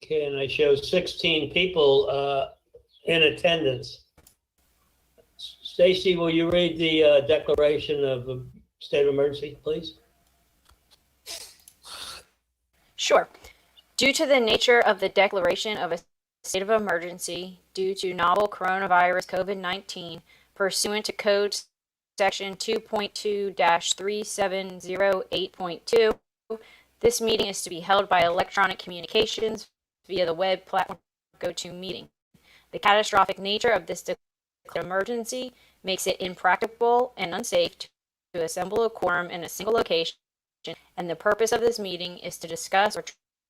Okay, and I show 16 people in attendance. Stacy, will you read the declaration of a state of emergency, please? Sure. Due to the nature of the declaration of a state of emergency due to novel coronavirus COVID-19, pursuant to Code Section 2.2-3708.2, this meeting is to be held by electronic communications via the web platform GoToMeeting. The catastrophic nature of this declared emergency makes it impracticable and unsafe to assemble a quorum in a single location, and the purpose of this meeting is to discuss or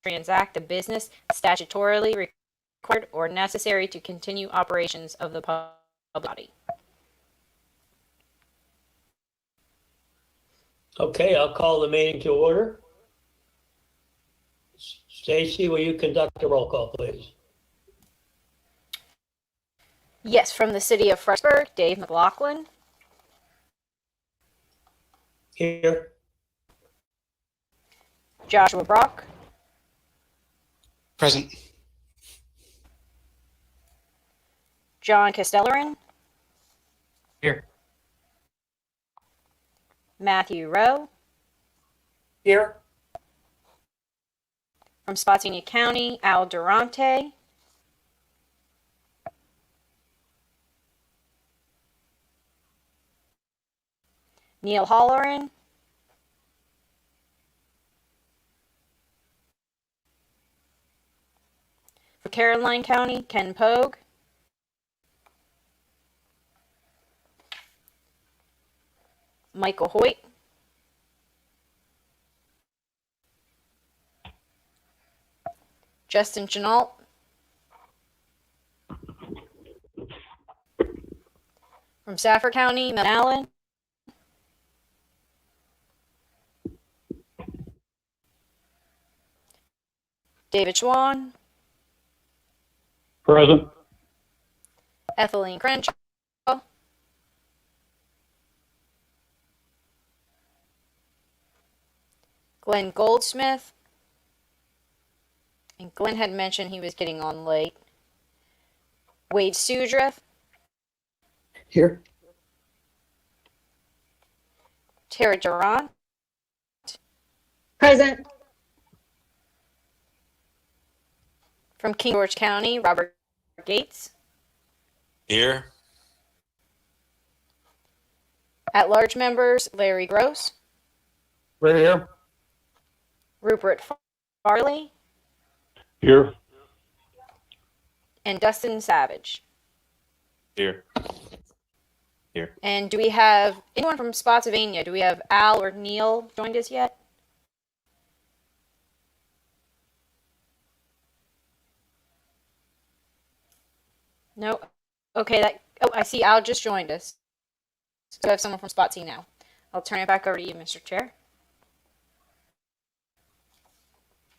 transact the business statutorily required or necessary to continue operations of the public body. Okay, I'll call the meeting to order. Stacy, will you conduct a roll call, please? Yes, from the city of Fredericksburg, Dave McLaughlin. Here. Joshua Brock. Present. John Castellerin. Here. Matthew Rowe. Here. From Spotsylvania County, Al Durante. Neil Holleran. For Caroline County, Ken Pogue. Michael Hoyt. Justin Chenault. From Stafford County, Mel Allen. David Schwan. Present. Ethelene Crenshaw. Glenn Goldsmith. And Glenn had mentioned he was getting on late. Wade Sudriff. Here. Tara Durant. Present. From King George County, Robert Gates. Here. At-large members, Larry Gross. Right here. Rupert Farley. Here. And Dustin Savage. Here. Here. And do we have anyone from Spotsylvania? Do we have Al or Neil joined us yet? No. Okay, I see Al just joined us. So I have someone from Spotsy now. I'll turn it back over to you, Mr. Chair.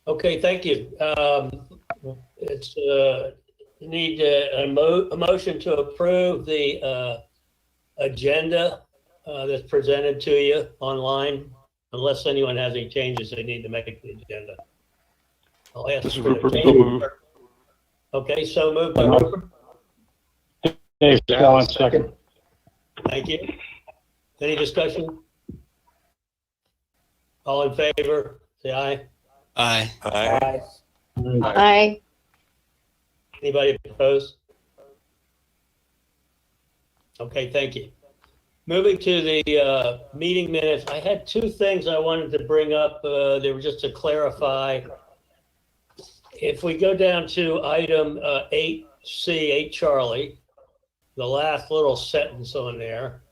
Okay, thank you. It's need a motion to approve the agenda that's presented to you online, unless anyone has any changes they need to make to the agenda. I'll ask. This is Rupert. So moved. Okay, so moved by Rupert. Dave, Allen, second. Thank you. Any discussion? All in favor, say aye. Aye. Aye. Aye. Anybody opposed? Okay, thank you. Moving to the meeting minutes, I had two things I wanted to bring up. They were just to clarify. If we go down to item 8C, 8 Charlie, the last little sentence on there.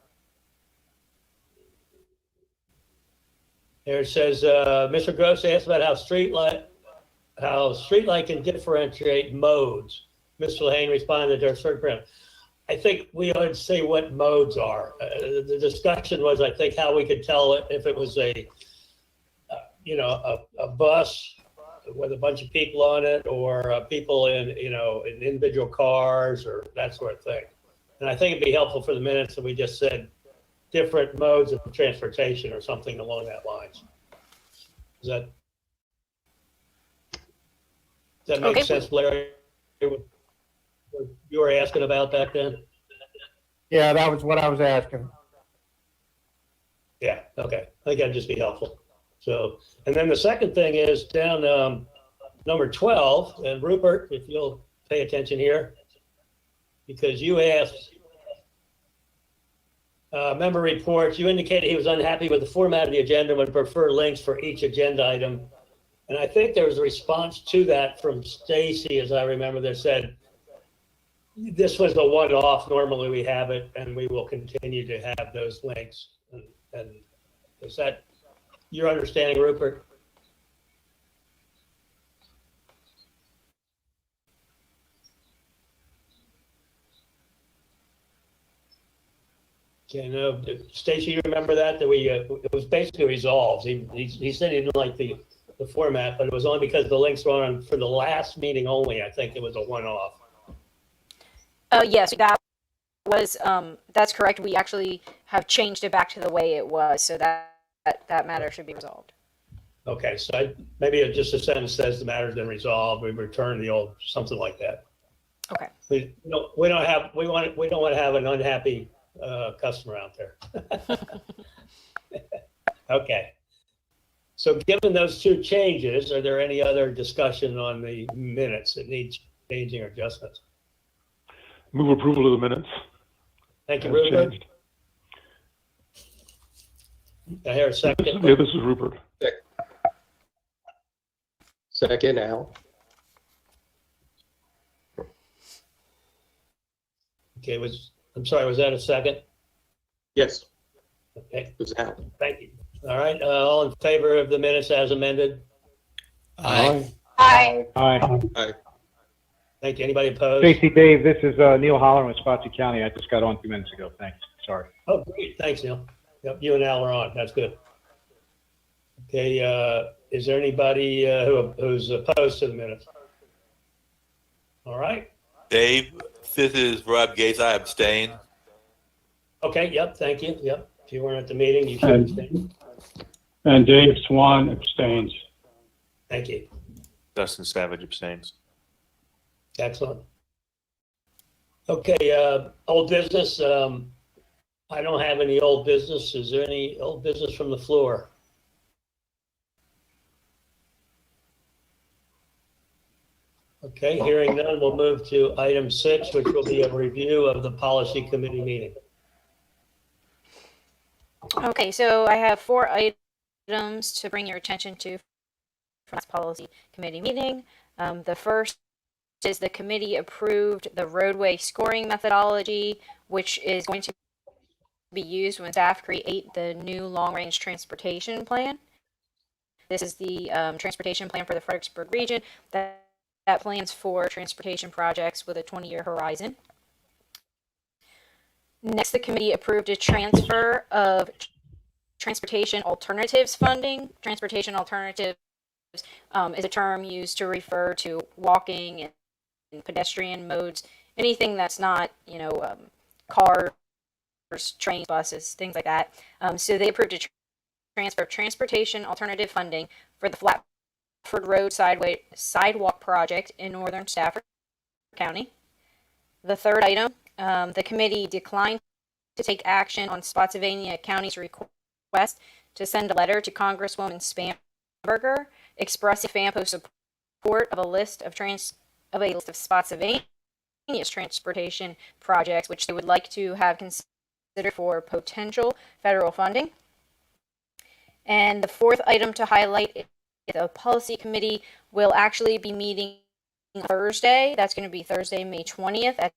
There it says, Mr. Gross asked about how streetlight can differentiate modes. Mr. Lehane responded there are certain parameters. I think we ought to say what modes are. The discussion was, I think, how we could tell if it was a bus with a bunch of people on it, or people in individual cars, or that sort of thing. And I think it'd be helpful for the minutes if we just said different modes of transportation or something along that lines. Is that? Does that make Okay. sense, Larry? What you were asking about back then? Yeah, that was what I was asking. Yeah, okay. I think that'd just be helpful. So, and then the second thing is down number 12, and Rupert, if you'll pay attention here, because you asked, member reports, you indicated he was unhappy with the format of the agenda and would prefer links for each agenda item. And I think there was a response to that from Stacy, as I remember, that said, this was a one-off. Normally we have it, and we will continue to have those links. And is that your understanding, Rupert? Okay, no, Stacy, you remember that we it was basically resolved. He said he didn't like the format, but it was only because the links were on for the last meeting only. I think it was a one-off. Yes, that was, that's correct. We actually have changed it back to the way it was, so that matter should be resolved. Okay, so maybe just a sentence says the matter's been resolved. We return the old, something like that. Okay. We don't want to have an unhappy customer out there. Okay. So given those two changes, are there any other discussion on the minutes that need changing or adjustments? Move approval of the minutes. Thank you, As Rupert. changed. I hear a second. Yeah, this is Rupert. Second, Al. Okay, I'm sorry, was that a second? Yes, Okay, it was Al. thank you. All right, all in favor of the minutes as amended? Aye. Aye. Aye. Thank you. Anybody opposed? Stacy, Dave, this is Neil Holler with Spotsy County. I just got on 2 minutes ago. Thanks. Sorry. Oh, great. Thanks, Neil. Yep, you and Al are on. That's good. Okay, is there anybody who's opposed to the minutes? All right. Dave, this is Rob Gates. I abstain. Okay, yep, thank you. Yep. If you weren't at the meeting, you should And- abstain. And Dave Swan abstains. Thank you. Dustin Savage abstains. Excellent. Okay, old business. I don't have any old business. Is there any old business from the floor? Okay, hearing none, we'll move to item 6, which will be a review of the policy committee meeting. Okay, so I have 4 items to bring your attention to from this policy committee meeting. The first is the committee approved the roadway scoring methodology, which is going to be used when staff create the new long-range transportation plan. This is the transportation plan for the Fredericksburg region that plans for transportation projects with a 20-year horizon. Next, the committee approved a transfer of transportation alternatives funding. Transportation alternatives is a term used to refer to walking and pedestrian modes, anything that's not, cars, trains, buses, things like that. So they approved a transfer of transportation alternative funding for the Flatford Road sidewalk project in northern Stafford County. The third item, the committee declined to take action on Spotsylvania County's request to send a letter to Congresswoman Spamberger expressing FAMPO support of a list of Spotsylvania's transportation projects, which they would like to have considered for potential federal funding. And the fourth item to highlight is the policy committee will actually be meeting Thursday. That's going to be Thursday, May 20th at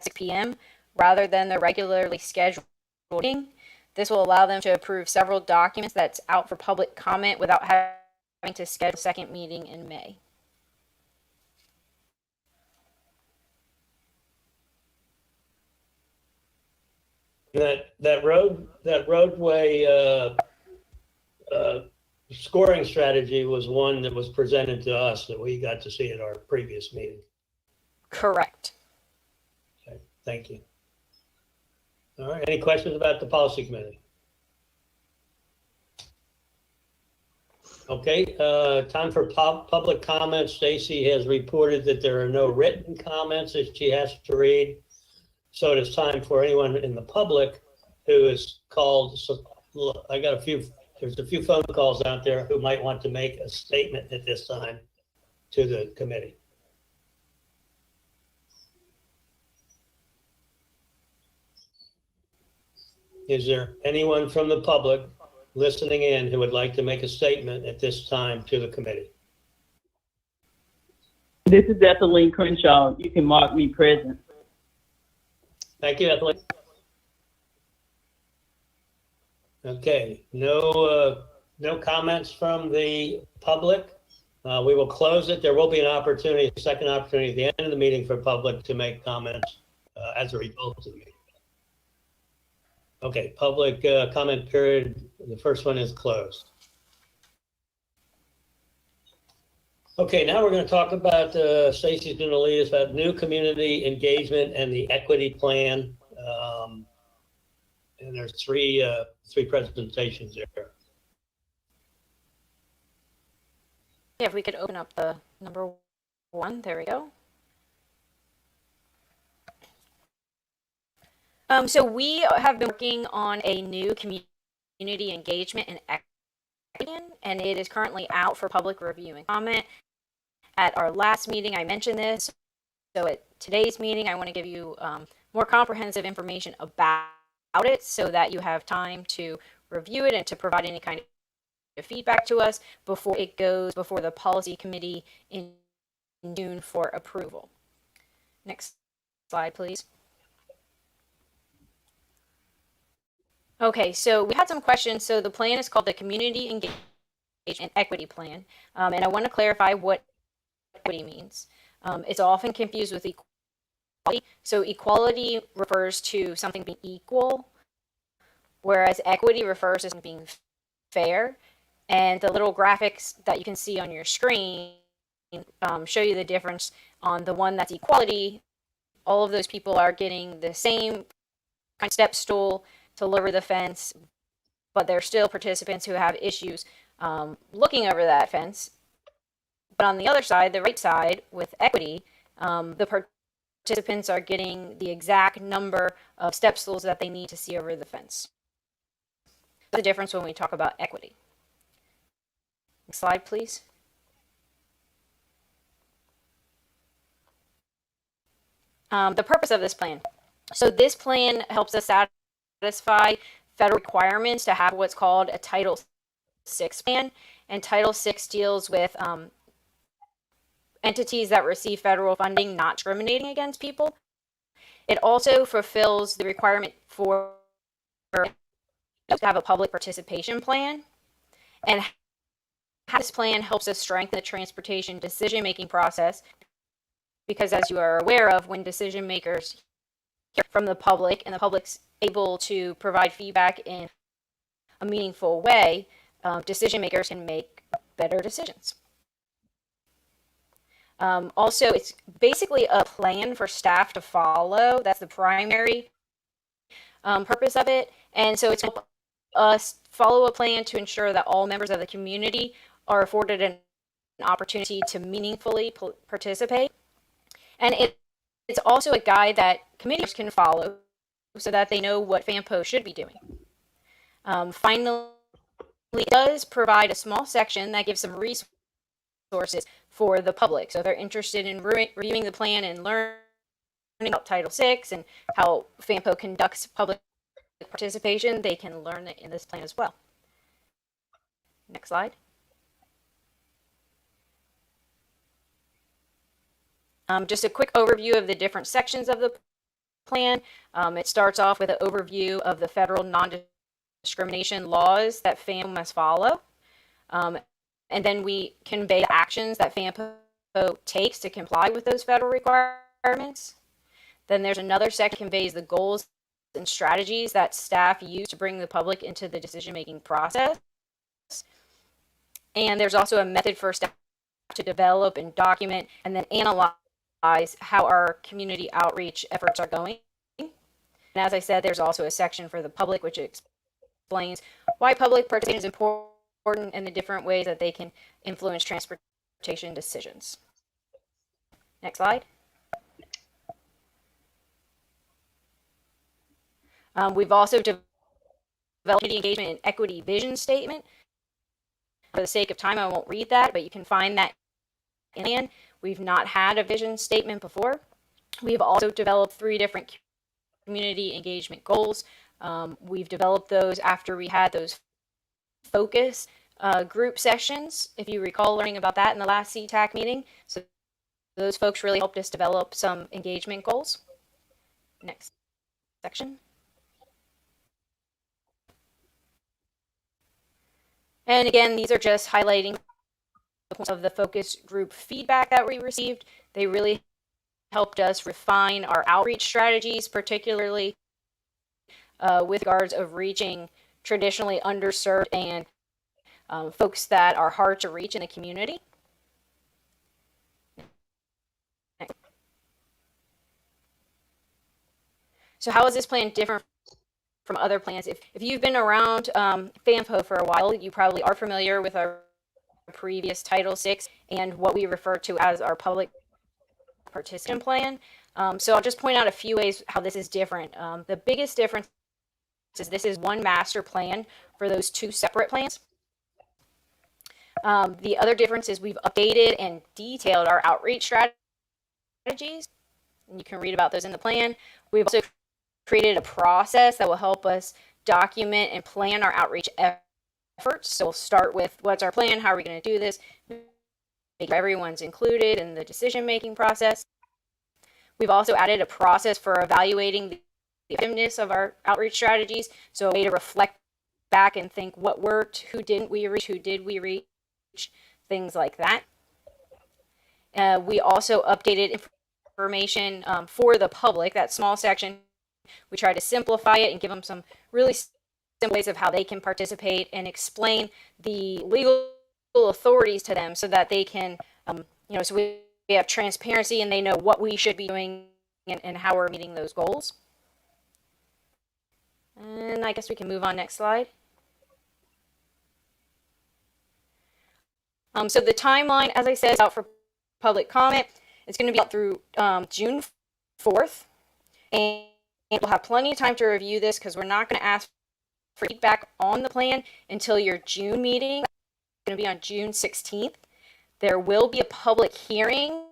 6 p.m. rather than the regularly scheduled meeting. This will allow them to approve several documents that's out for public comment without having to schedule a second meeting in May. That roadway scoring strategy was one that was presented to us that we got to see at our previous meeting. Correct. Okay, thank you. All right, any questions about the policy committee? Okay, time for public comments. Stacy has reported that there are no written comments that she has to read. So it is time for anyone in the public who is called. So I got there's a few phone calls out there who might want to make a statement at this time to the committee. Is there anyone from the public listening in who would like to make a statement at this time to the committee? This is Ethelene Crenshaw. You can mark me present. Thank you, Ethelene. Okay, no comments from the public. We will close it. There will be a second opportunity at the end of the meeting for public to make comments as a result of the meeting. Okay, public comment period. The first one is closed. Okay, now we're going to talk about, Stacy's going to lead us about new community engagement and the equity plan. And there's three presentations there. Yeah, if we could open up the number 1, there we go. So we have been working on a new community engagement and equity plan, and it is currently out for public review and comment. At our last meeting, I mentioned this. So at today's meeting, I want to give you more comprehensive information about it so that you have time to review it and to provide any kind of feedback to us before it goes before the policy committee in June for approval. Next slide, please. Okay, so we had some questions. So the plan is called the Community Engagement and Equity Plan. And I want to clarify what equity means. It's often confused with equality. So equality refers to something being equal, whereas equity refers to something being fair. And the little graphics that you can see on your screen show you the difference. On the one that's equality, all of those people are getting the same kind of step stool to lower the fence, but they're still participants who have issues looking over that fence. But on the other side, the right side, with equity, the participants are getting the exact number of step stools that they need to see over the fence. The difference when we talk about equity. Next slide, please. The purpose of this plan. So this plan helps us satisfy federal requirements to have what's called a Title VI plan. And Title VI deals with entities that receive federal funding not discriminating against people. It also fulfills the requirement for to have a public participation plan. And this plan helps us strengthen the transportation decision-making process, because as you are aware of, when decision makers hear from the public and the public's able to provide feedback in a meaningful way, decision makers can make better decisions. Also, it's basically a plan for staff to follow. That's the primary purpose of it. And so it's help us follow a plan to ensure that all members of the community are afforded an opportunity to meaningfully participate. And it's also a guide that committees can follow so that they know what FAMPO should be doing. Finally, it does provide a small section that gives some resources for the public. So if they're interested in reviewing the plan and learning about Title VI and how FAMPO conducts public participation, they can learn it in this plan as well. Next slide. Just a quick overview of the different sections of the plan. It starts off with an overview of the federal non-discrimination laws that FAMPO must follow. And then we convey the actions that FAMPO takes to comply with those federal requirements. Then there's another section that conveys the goals and strategies that staff use to bring the public into the decision-making process. And there's also a method for staff to develop and document and then analyze how our community outreach efforts are going. And as I said, there's also a section for the public which explains why public participation is important and the different ways that they can influence transportation decisions. Next slide. We've also developed community engagement and equity vision statement. For the sake of time, I won't read that, but you can find that in the plan. We've not had a vision statement before. We've also developed 3 different community engagement goals. We've developed those after we had those focus group sessions, if you recall learning about that in the last CTAC meeting. So those folks really helped us develop some engagement goals. Next section. And again, these are just highlighting the points of the focus group feedback that we received. They really helped us refine our outreach strategies, particularly with regards of reaching traditionally underserved and folks that are hard to reach in the community. So how is this plan different from other plans? If you've been around FAMPO for a while, you probably are familiar with our previous Title VI and what we refer to as our public participant plan. So I'll just point out a few ways how this is different. The biggest difference is this is one master plan for those 2 separate plans. The other difference is we've updated and detailed our outreach strategies. And you can read about those in the plan. We've also created a process that will help us document and plan our outreach efforts. So we'll start with what's our plan, how are we going to do this, make sure everyone's included in the decision-making process. We've also added a process for evaluating the effectiveness of our outreach strategies, so a way to reflect back and think what worked, who didn't we reach, who did we reach, things like that. We also updated information for the public, that small section. We try to simplify it and give them some really simple ways of how they can participate and explain the legal authorities to them so that they can, so we have transparency and they know what we should be doing and how we're meeting those goals. And I guess we can move on next slide. So the timeline, as I said, is out for public comment. It's going to be out through June 4th. And we'll have plenty of time to review this because we're not going to ask for feedback on the plan until your June meeting. It's going to be on June 16th. There will be a public hearing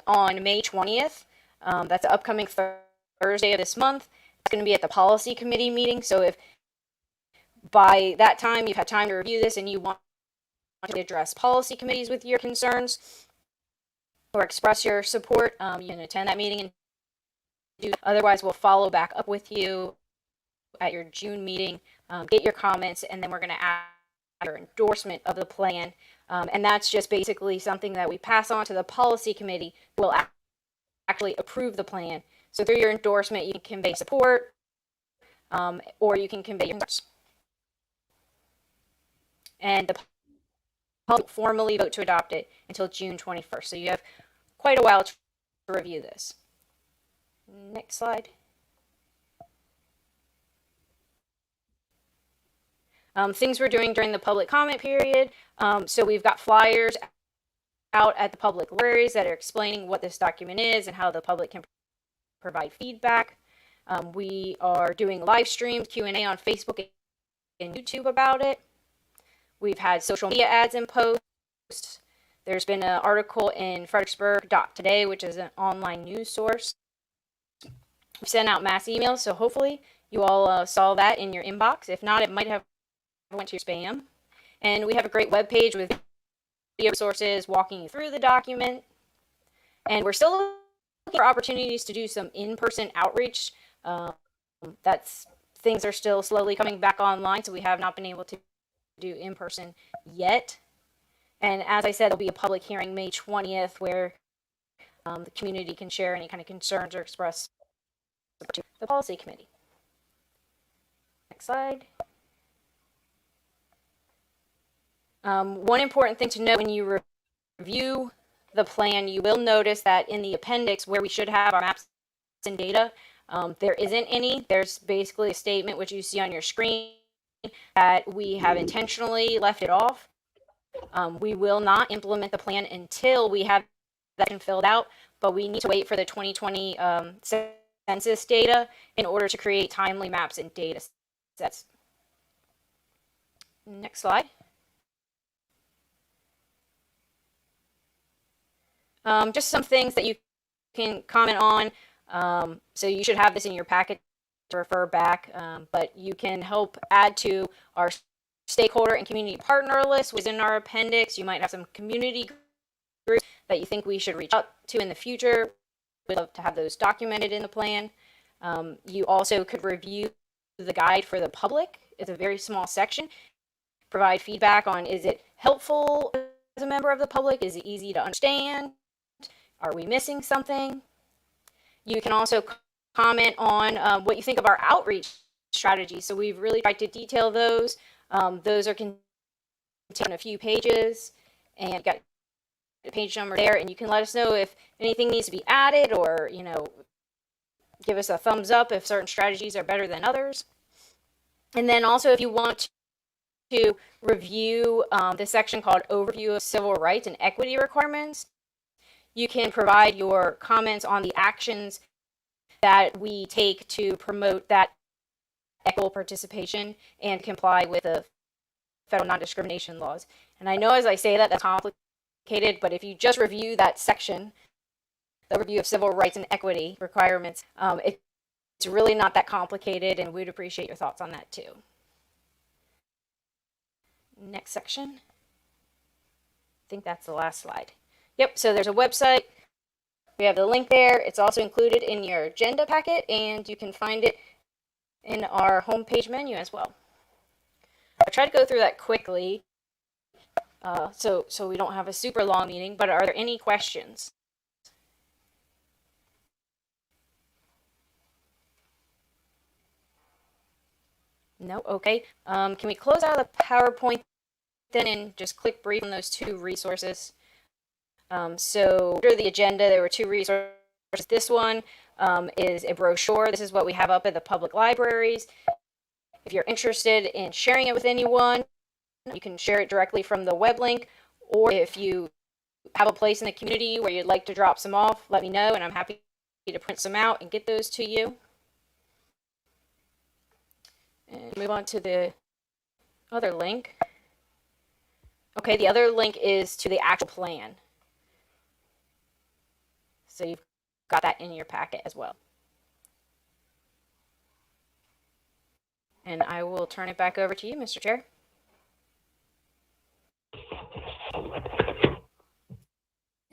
on May 20th. That's the upcoming Thursday of this month. It's going to be at the policy committee meeting. So if by that time you've had time to review this and you want to address policy committees with your concerns or express your support, you can attend that meeting and do. Otherwise, we'll follow back up with you at your June meeting, get your comments, and then we're going to add your endorsement of the plan. And that's just basically something that we pass on to the policy committee who will actually approve the plan. So through your endorsement, you can convey support or you can convey your concerns. And the public formally vote to adopt it until June 21st. So you have quite a while to review this. Next slide. Things we're doing during the public comment period. So we've got flyers out at the public libraries that are explaining what this document is and how the public can provide feedback. We are doing live streams, Q&A on Facebook and YouTube about it. We've had social media ads and posts. There's been an article in Fredericksburg today, which is an online news source. We sent out mass emails, so hopefully you all saw that in your inbox. If not, it might have went to your spam. And we have a great webpage with video resources walking you through the document. And we're still looking for opportunities to do some in-person outreach. Things are still slowly coming back online, so we have not been able to do in-person yet. And as I said, there'll be a public hearing May 20th where the community can share any kind of concerns or express to the policy committee. Next slide. One important thing to note when you review the plan, you will notice that in the appendix where we should have our maps and data, there isn't any. There's basically a statement which you see on your screen that we have intentionally left it off. We will not implement the plan until we have that filled out, but we need to wait for the 2020 census data in order to create timely maps and data sets. Next slide. Just some things that you can comment on. So you should have this in your packet to refer back, but you can help add to our stakeholder and community partner list within our appendix. You might have some community groups that you think we should reach out to in the future. We'd love to have those documented in the plan. You also could review the guide for the public. It's a very small section. Provide feedback on, is it helpful as a member of the public? Is it easy to understand? Are we missing something? You can also comment on what you think of our outreach strategy. So we've really tried to detail those. Those are contained in a few pages, and you got the page number there, and you can let us know if anything needs to be added, or give us a thumbs up if certain strategies are better than others. And then also, if you want to review the section called Overview of Civil Rights and Equity Requirements, you can provide your comments on the actions that we take to promote that equitable participation and comply with the federal non-discrimination laws. And I know as I say that, that's complicated, but if you just review that section, the Overview of Civil Rights and Equity Requirements, it's really not that complicated, and we'd appreciate your thoughts on that too. Next section. I think that's the last slide. Yep, so there's a website. We have the link there. It's also included in your agenda packet, and you can find it in our homepage menu as well. I try to go through that quickly so we don't have a super long meeting, but are there any questions? No? Okay. Can we close out the PowerPoint then and just click brief on those two resources? So under the agenda, there were two resources. This one is a brochure. This is what we have up at the public libraries. If you're interested in sharing it with anyone, you can share it directly from the web link, or if you have a place in the community where you'd like to drop some off, let me know, and I'm happy to print some out and get those to you. And move on to the other link. Okay, the other link is to the actual plan. So you've got that in your packet as well. And I will turn it back over to you, Mr. Chair.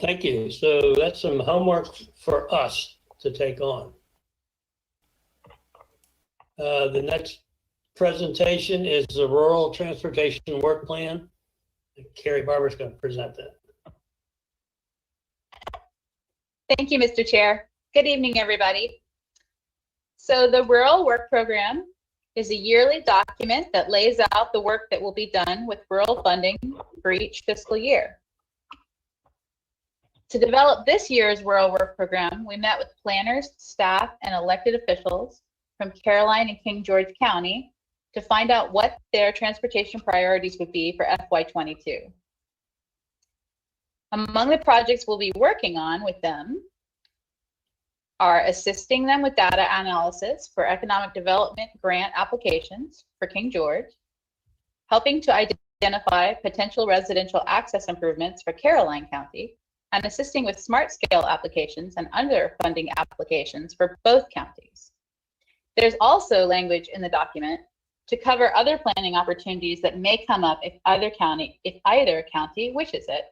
Thank you. So that's some homework for us to take on. The next presentation is the Rural Transportation Work Plan. Carrie Barber's going to present that. Thank you, Mr. Chair. Good evening, everybody. So the Rural Work Program is a yearly document that lays out the work that will be done with rural funding for each fiscal year. To develop this year's Rural Work Program, we met with planners, staff, and elected officials from Caroline and King George County to find out what their transportation priorities would be for FY22. Among the projects we'll be working on with them are assisting them with data analysis for economic development grant applications for King George, helping to identify potential residential access improvements for Caroline County, and assisting with smart scale applications and other funding applications for both counties. There's also language in the document to cover other planning opportunities that may come up if either county wishes it.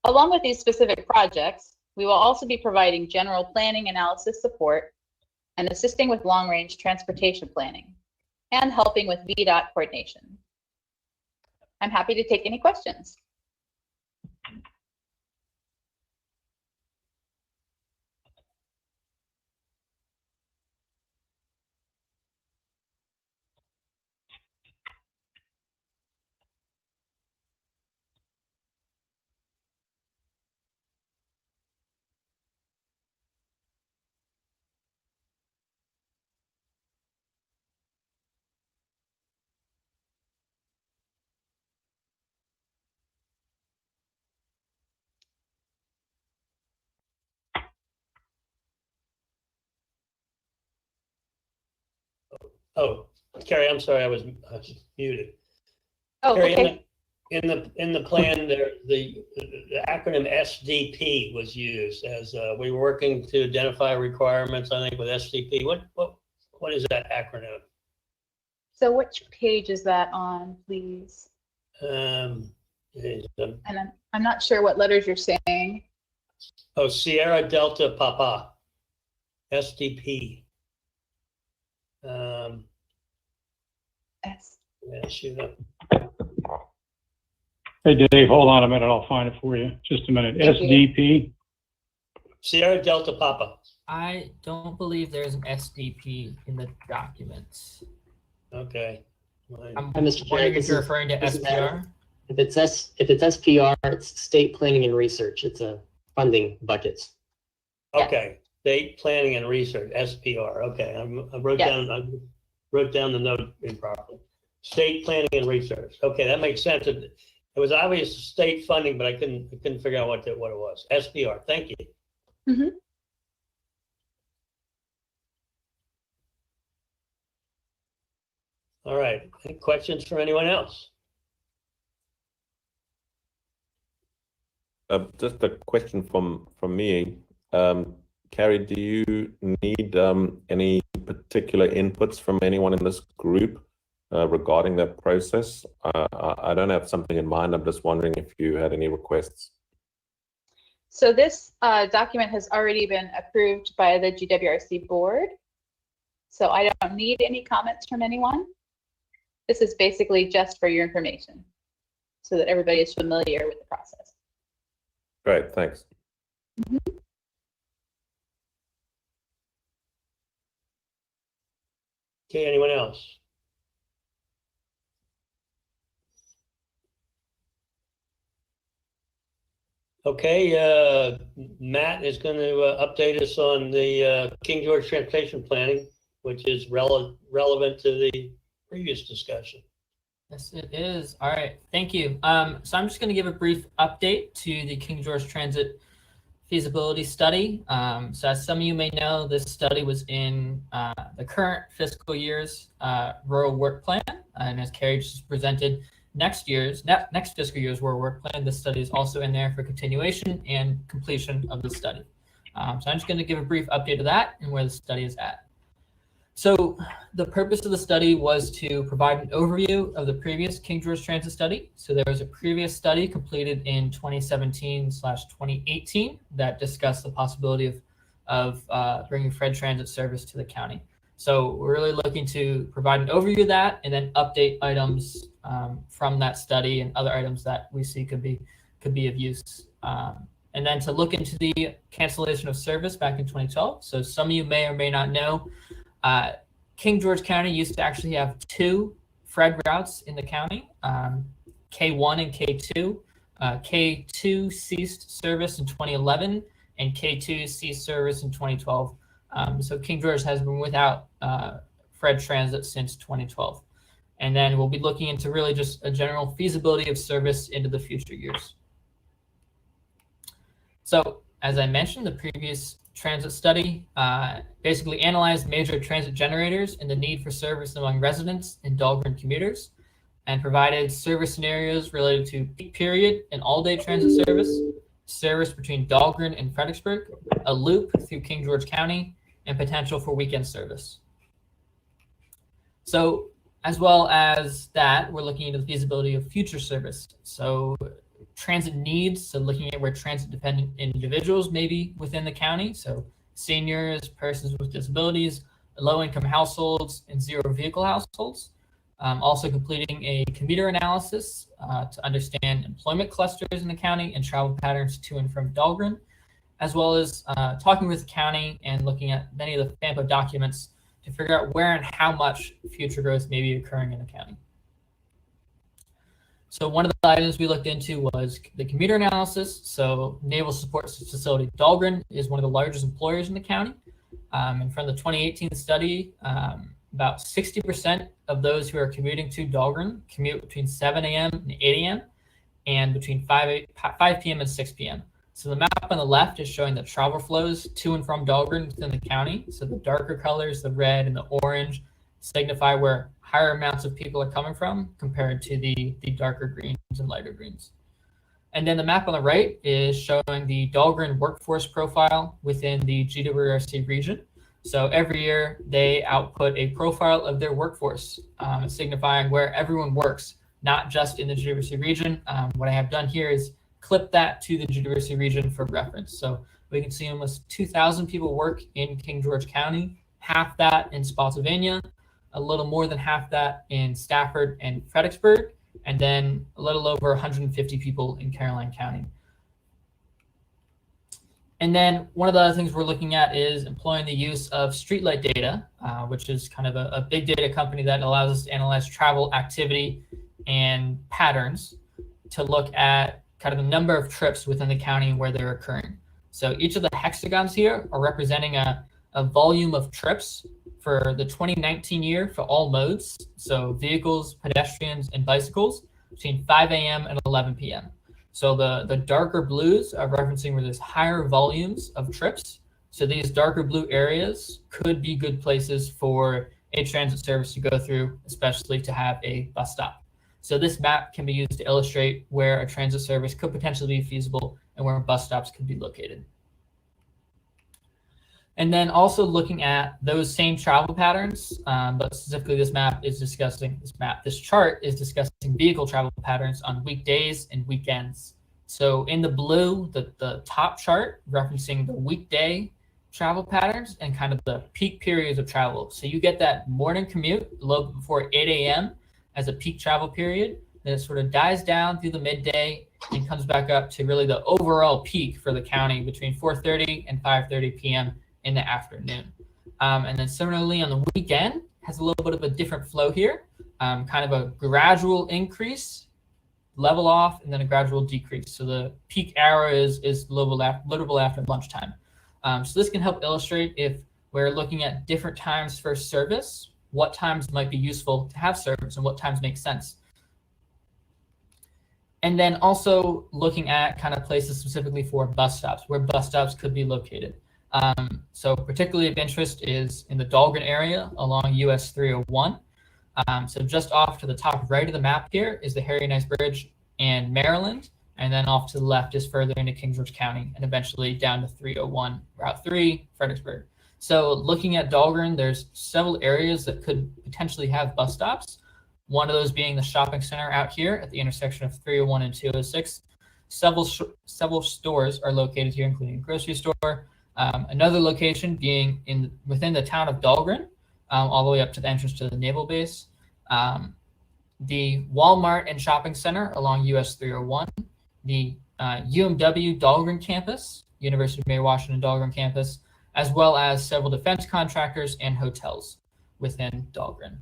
Along with these specific projects, we will also be providing general planning analysis support and assisting with long-range transportation planning and helping with VDOT coordination. I'm happy to take any questions. Oh, Carrie, I'm sorry, I was muted. Oh, Carrie, okay. in the plan, there, the acronym SDP was used as, we were working to identify requirements, I think, with SDP. What is that acronym? So which page is that on, please? It is, And I'm not sure what letters you're saying. oh, Sierra Delta Papa, SDP. S. Yeah, shoot up. Hey, Dave, hold on a minute. I'll find it for you. Just a minute. Thank you. SDP. Sierra Delta Papa. I don't believe there's an SDP in the documents. Okay. I'm Mr. Chair, wondering if this you're is- referring to this is SPR. If it's SPR, it's State Planning and Research. It's a funding buckets. Okay, state planning and research, SPR. Okay, I wrote Yes. down the note improperly. State planning and research. Okay, that makes sense. It was obvious state funding, but I couldn't figure out what it was. SPR. Thank you. Mhm. All right. Any questions from anyone else? Just a question from me. Carrie, do you need any particular inputs from anyone in this group regarding that process? I don't have something in mind. I'm just wondering if you had any requests. So this document has already been approved by the GWRC board. So I don't need any comments from anyone. This is basically just for your information so that everybody is familiar with the process. Great, thanks. Okay, anyone else? Okay, Matt is going to update us on the King George Transportation Planning, which is relevant to the previous discussion. Yes, it is. All right, thank you. So I'm just going to give a brief update to the King George Transit feasibility study. So as some of you may know, this study was in the current fiscal year's rural work plan, and as Carrie just presented, next fiscal year's rural work plan, this study is also in there for continuation and completion of the study. So I'm just going to give a brief update of that and where the study is at. So the purpose of the study was to provide an overview of the previous King George Transit study. So there was a previous study completed in 2017/2018 that discussed the possibility of bringing Fred Transit service to the county. So we're really looking to provide an overview of that and then update items from that study and other items that we see could be of use. And then to look into the cancellation of service back in 2012. So some of you may or may not know, King George County used to actually have two Fred routes in the county, K1 and K2. K2 ceased service in 2011 and K2 ceased service in 2012. So King George has been without Fred Transit since 2012. And then we'll be looking into really just a general feasibility of service into the future years. So as I mentioned, the previous transit study basically analyzed major transit generators and the need for service among residents and Dahlgren commuters, and provided service scenarios related to peak period and all-day transit service between Dahlgren and Fredericksburg, a loop through King George County, and potential for weekend service. So as well as that, we're looking into the feasibility of future service. So transit needs, so looking at where transit-dependent individuals may be within the county, so seniors, persons with disabilities, low-income households, and zero-vehicle households. Also completing a commuter analysis to understand employment clusters in the county and travel patterns to and from Dahlgren, as well as talking with the county and looking at many of the FAMPO documents to figure out where and how much future growth may be occurring in the county. So one of the items we looked into was the commuter analysis. So Naval Support Facility Dahlgren is one of the largest employers in the county. And from the 2018 study, about 60% of those who are commuting to Dahlgren commute between 7 a.m. and 8 a.m. and between 5 p.m. and 6 p.m. So the map on the left is showing the travel flows to and from Dahlgren within the county. So the darker colors, the red and the orange, signify where higher amounts of people are coming from compared to the darker greens and lighter greens. And then the map on the right is showing the Dahlgren workforce profile within the GWRC region. So every year they output a profile of their workforce, signifying where everyone works, not just in the GWRC region. What I have done here is clip that to the GWRC region for reference. So we can see almost 2,000 people work in King George County, half that in Spotsylvania, a little more than half that in Stafford and Fredericksburg, and then a little over 150 people in Caroline County. And then one of the other things we're looking at is employing the use of streetlight data, which is kind of a big data company that allows us to analyze travel activity and patterns to look at kind of the number of trips within the county and where they're occurring. So each of the hexagons here are representing a volume of trips for the 2019 year for all modes, so vehicles, pedestrians, and bicycles, between 5 a.m. and 11 p.m. So the darker blues are referencing where there's higher volumes of trips. So these darker blue areas could be good places for a transit service to go through, especially to have a bus stop. So this map can be used to illustrate where a transit service could potentially be feasible and where bus stops could be located. And then also looking at those same travel patterns, but specifically this chart is discussing vehicle travel patterns on weekdays and weekends. So in the blue, the top chart referencing the weekday travel patterns and kind of the peak periods of travel. So you get that morning commute a little bit before 8 a.m. as a peak travel period. Then it sort of dies down through the midday and comes back up to really the overall peak for the county between 4:30 and 5:30 p.m. in the afternoon. And then similarly on the weekend, has a little bit of a different flow here, kind of a gradual increase, level off, and then a gradual decrease. So the peak hour is a little after lunchtime. So this can help illustrate if we're looking at different times for service, what times might be useful to have service and what times make sense. And then also looking at kind of places specifically for bus stops, where bus stops could be located. So particularly of interest is in the Dahlgren area along US 301. So just off to the top right of the map here is the Harry Nice Bridge and Maryland, and then off to the left is further into King George County and eventually down to 301, Route 3, Fredericksburg. So looking at Dahlgren, there's several areas that could potentially have bus stops. One of those being the shopping center out here at the intersection of 301 and 206. Several stores are located here, including a grocery store. Another location being within the town of Dahlgren, all the way up to the entrance to the naval base. The Walmart and shopping center along US 301. The UMW Dahlgren campus, University of Mary Washington Dahlgren campus, as well as several defense contractors and hotels within Dahlgren.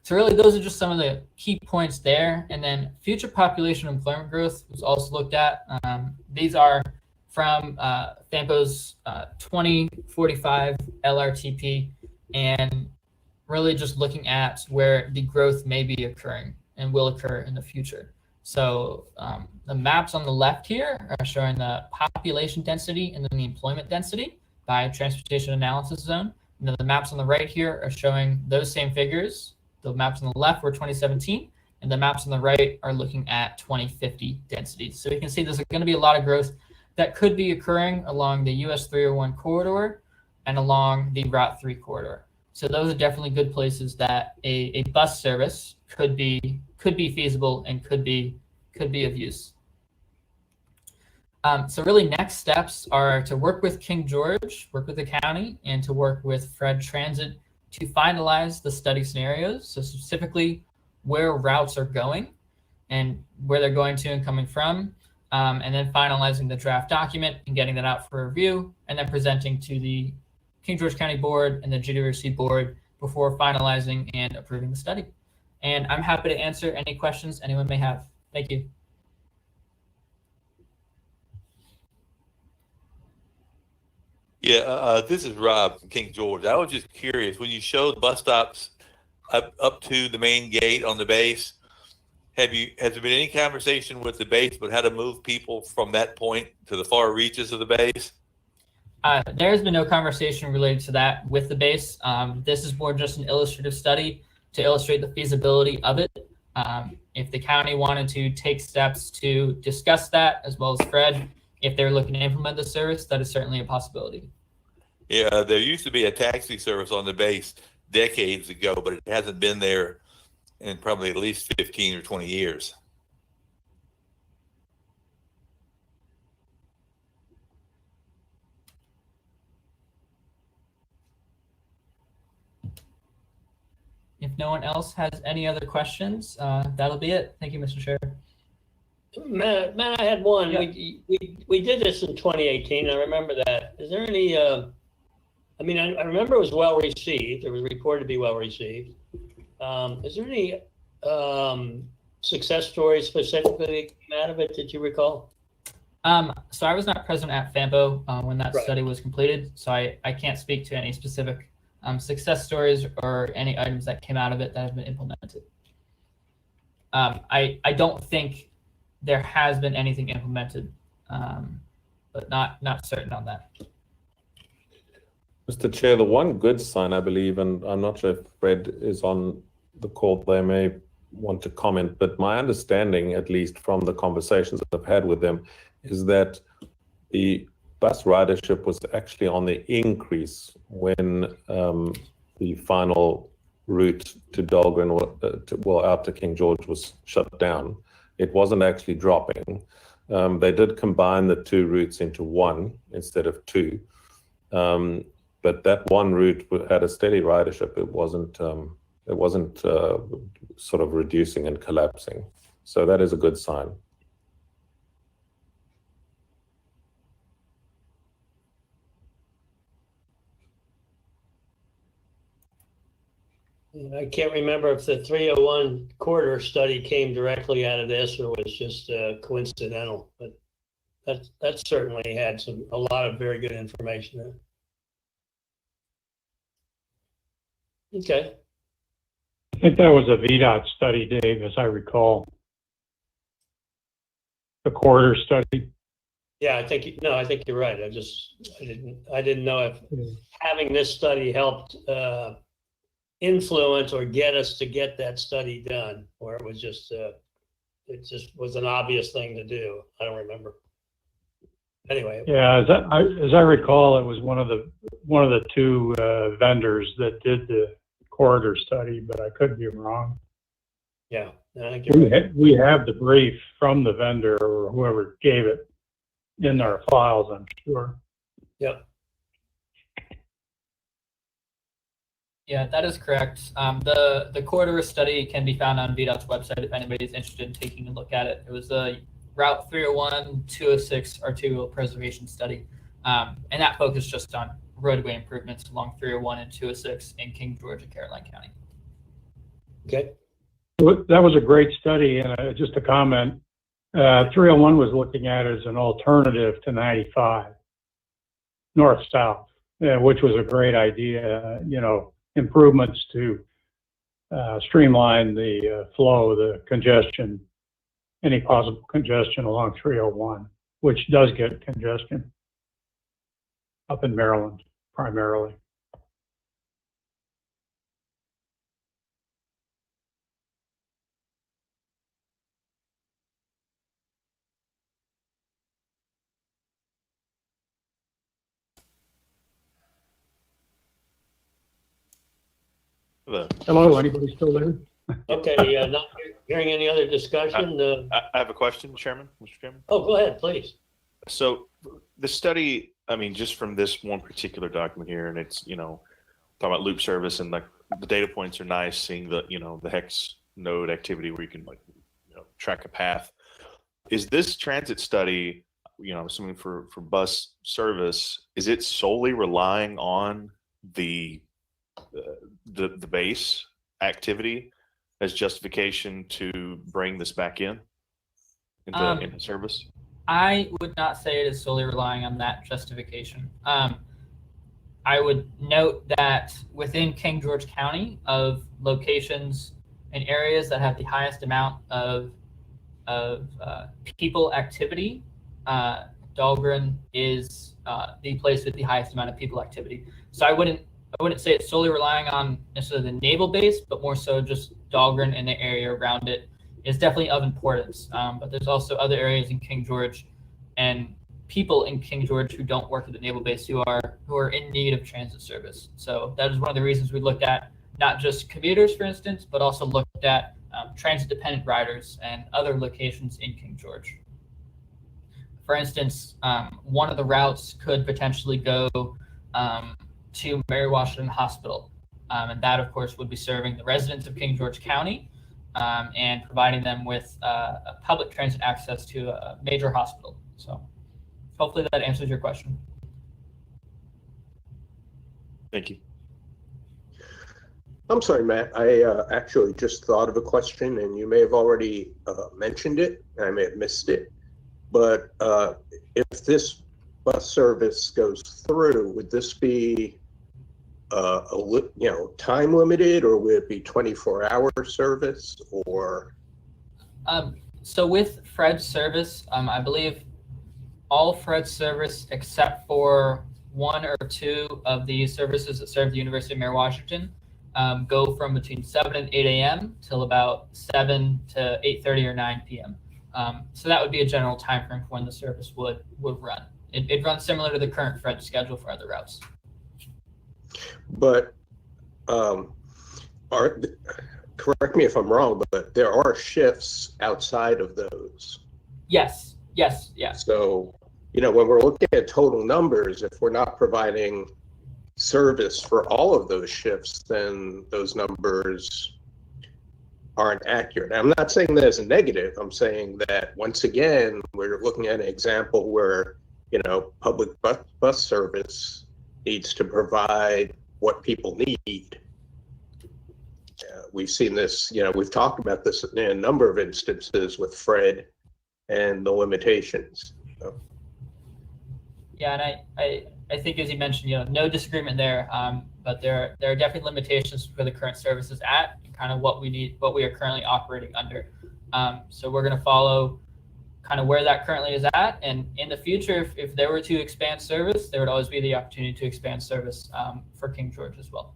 So really, those are just some of the key points there. And then future population employment growth was also looked at. These are from FAMPO's 2045 LRTP, and really just looking at where the growth may be occurring and will occur in the future. So the maps on the left here are showing the population density and then the employment density by transportation analysis zone. And then the maps on the right here are showing those same figures. The maps on the left were 2017, and the maps on the right are looking at 2050 densities. So you can see there's going to be a lot of growth that could be occurring along the US 301 corridor and along the Route 3 corridor. So those are definitely good places that a bus service could be feasible and could be of use. So really next steps are to work with King George, work with the county, and to work with Fred Transit to finalize the study scenarios. So specifically where routes are going and where they're going to and coming from, and then finalizing the draft document and getting that out for review, and then presenting to the King George County Board and the GWRC Board before finalizing and approving the study. And I'm happy to answer any questions anyone may have. Thank you. Yeah, this is Rob from King George. I was just curious, when you showed bus stops up to the main gate on the base, has there been any conversation with the base about how to move people from that point to the far reaches of the base? There's been no conversation related to that with the base. This is more just an illustrative study to illustrate the feasibility of it. If the county wanted to take steps to discuss that, as well as Fred, if they're looking to implement the service, that is certainly a possibility. Yeah, there used to be a taxi service on the base decades ago, but it hasn't been there in probably at least 15 or 20 years. If no one else has any other questions, that'll be it. Thank you, Mr. Chair. Matt, I had one. Yeah. We did this in 2018. I remember that. Is there any, I remember it was well received. It was reported to be well received. Is there any success stories specifically that came out of it that you recall? So I was not present at FAMPO when that Right. study was completed, so I can't speak to any specific success stories or any items that came out of it that have been implemented. I don't think there has been anything implemented, but not certain on that. Mr. Chair, the one good sign, I believe, and I'm not sure if Fred is on the call, they may want to comment, but my understanding, at least from the conversations that I've had with them, is that the bus ridership was actually on the increase when the final route to Dahlgren, out to King George was shut down. It wasn't actually dropping. They did combine the two routes into one instead of two. But that one route had a steady ridership. It wasn't sort of reducing and collapsing. So that is a good sign. I can't remember if the 301 corridor study came directly out of this or was just coincidental, but that certainly had a lot of very good information there. Okay. I think that was a VDOT study, Dave, as I recall. The corridor study. Yeah, I think you're right. I didn't know if having this study helped influence or get us to get that study done, or it was just it just was an obvious thing to do. I don't remember. Anyway. Yeah, as I recall, it was one of the two vendors that did the corridor study, but I could be wrong. Yeah, I think you're right. We have the brief from the vendor or whoever gave it in our files, I'm sure. Yep. Yeah, that is correct. The corridor study can be found on VDOT's website if anybody's interested in taking a look at it. It was a Route 301, 206 arterial preservation study, and that focused just on roadway improvements along 301 and 206 in King George and Caroline County. Okay. That was a great study, and just a comment. 301 was looking at it as an alternative to 95, north-south, which was a great idea. Improvements to streamline the flow, the congestion, any possible congestion along 301, which does get congestion up in Maryland primarily. Hello, anybody still there? Okay, not hearing any other discussion. I have a question, Chairman, Mr. Chairman. Oh, go ahead, please. So the study, just from this one particular document here, and it's, talking about loop service and like the data points are nice, seeing the, the hex node activity where you can track a path. Is this transit study, I'm assuming for bus service, is it solely relying on the base activity as justification to bring this back into service? I would not say it is solely relying on that justification. I would note that within King George County, of locations and areas that have the highest amount of people activity, Dahlgren is the place with the highest amount of people activity. So I wouldn't say it's solely relying on necessarily the naval base, but more so just Dahlgren and the area around it is definitely of importance. But there's also other areas in King George and people in King George who don't work at the naval base who are in need of transit service. So that is one of the reasons we looked at not just commuters, for instance, but also looked at transit-dependent riders and other locations in King George. For instance, one of the routes could potentially go to Mary Washington Hospital. And that, of course, would be serving the residents of King George County and providing them with a public transit access to a major hospital. So hopefully that answers your question. Thank you. I'm sorry, Matt. I actually just thought of a question, and you may have already mentioned it. I may have missed it. But if this bus service goes through, would this be time limited, or would it be 24-hour service, or? So with Fred's service, I believe all Fred's service except for one or two of the services that serve the University of Mary Washington go from between 7 and 8 a.m. till about 7 to 8:30 or 9 p.m. So that would be a general time frame for when the service would run. It runs similar to the current Fred schedule for other routes. But correct me if I'm wrong, but there are shifts outside of those. Yes. So, when we're looking at total numbers, if we're not providing service for all of those shifts, then those numbers aren't accurate. I'm not saying that as a negative. I'm saying that, once again, we're looking at an example where, public bus service needs to provide what people need. We've seen this, we've talked about this in a number of instances with Fred and the limitations. Yeah, and I think, as you mentioned, no disagreement there, but there are definitely limitations for the current services at kind of what we are currently operating under. So we're going to follow kind of where that currently is at, and in the future, if there were to expand service, there would always be the opportunity to expand service for King George as well.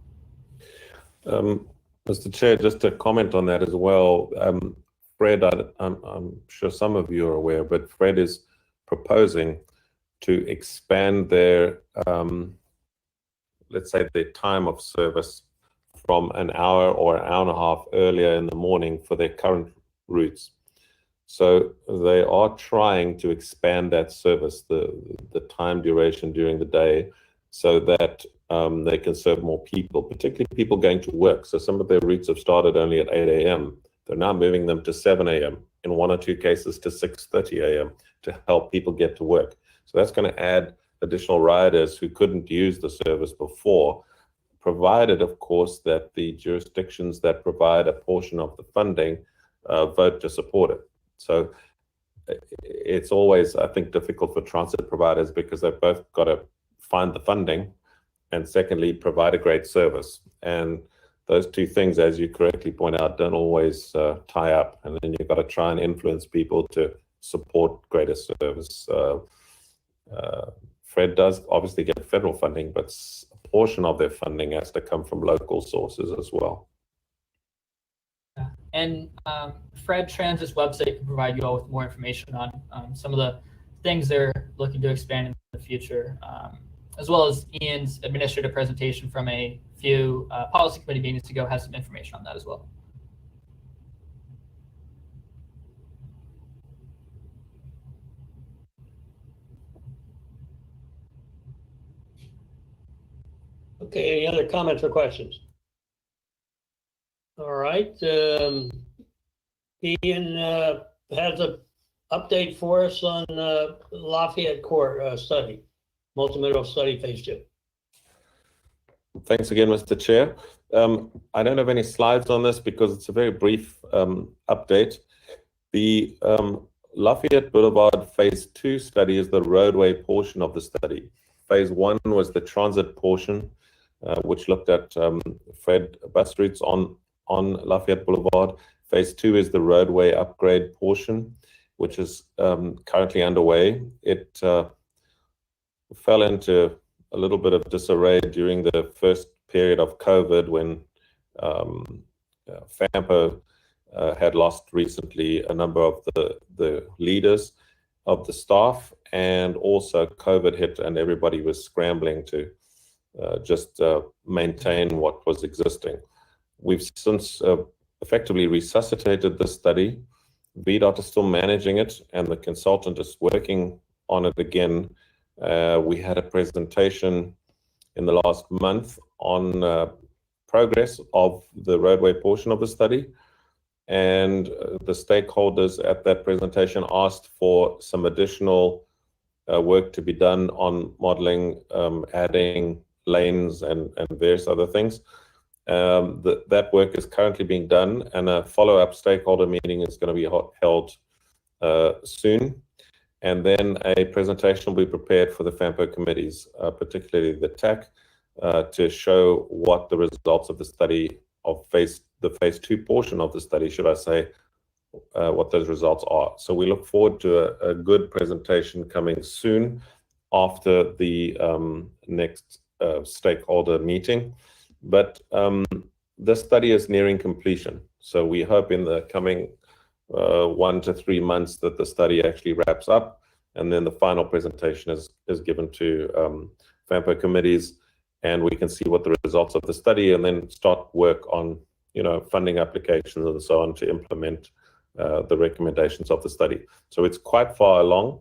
Mr. Chair, just to comment on that as well, Fred, I'm sure some of you are aware, but Fred is proposing to expand their, let's say, their time of service from an hour or an hour and a half earlier in the morning for their current routes. So they are trying to expand that service, the time duration during the day, so that they can serve more people, particularly people going to work. So some of their routes have started only at 8 a.m. They're now moving them to 7 a.m., in one or two cases to 6:30 a.m. to help people get to work. So that's going to add additional riders who couldn't use the service before, provided, of course, that the jurisdictions that provide a portion of the funding vote to support it. So it's always, I think, difficult for transit providers because they've both got to find the funding and, secondly, provide a great service. And those two things, as you correctly point out, don't always tie up. And then you've got to try and influence people to support greater service. Fred does obviously get federal funding, but a portion of their funding has to come from local sources as well. And Fred Transit's website can provide you all with more information on some of the things they're looking to expand in the future, as well as Ian's administrative presentation from a few policy committee meetings ago has some information on that as well. Okay, any other comments or questions? All right, Ian has an update for us on Lafayette Court study, multimodal study phase 2. Thanks again, Mr. Chair. I don't have any slides on this because it's a very brief update. The Lafayette Boulevard phase 2 study is the roadway portion of the study. Phase 1 was the transit portion, which looked at Fred bus routes on Lafayette Boulevard. Phase 2 is the roadway upgrade portion. which is currently underway. It fell into a little bit of disarray during the first period of COVID when FAMPO had lost recently a number of the leaders of the staff, and also COVID hit and everybody was scrambling to just maintain what was existing. We've since effectively resuscitated the study. VDOT is still managing it, and the consultant is working on it again. We had a presentation in the last month on progress of the roadway portion of the study, and the stakeholders at that presentation asked for some additional work to be done on modeling, adding lanes and various other things. That work is currently being done, and a follow-up stakeholder meeting is going to be held soon. And then a presentation will be prepared for the FAMPO committees, particularly the TAC, to show what the results of the study of the phase 2 portion of the study, should I say, what those results are. So we look forward to a good presentation coming soon after the next stakeholder meeting. But the study is nearing completion. So we hope in the coming 1 to 3 months that the study actually wraps up, and then the final presentation is given to FAMPO committees, and we can see what the results of the study, and then start work on funding applications and so on to implement the recommendations of the study. So it's quite far along.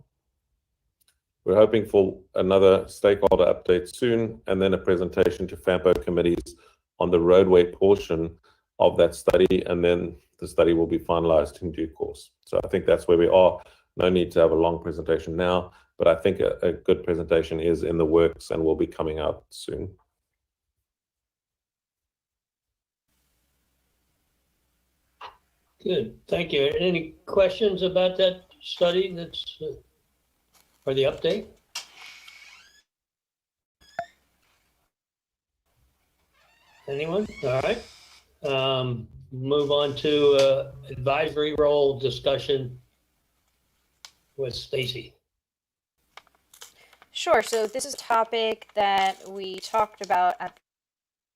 We're hoping for another stakeholder update soon, and then a presentation to FAMPO committees on the roadway portion of that study, and then the study will be finalized in due course. So I think that's where we are. No need to have a long presentation now, but I think a good presentation is in the works and will be coming out soon. Good, thank you. Any questions about that study that's or the update? Anyone? All right. Move on to advisory role discussion with Stacy. Sure. So this is a topic that we talked about at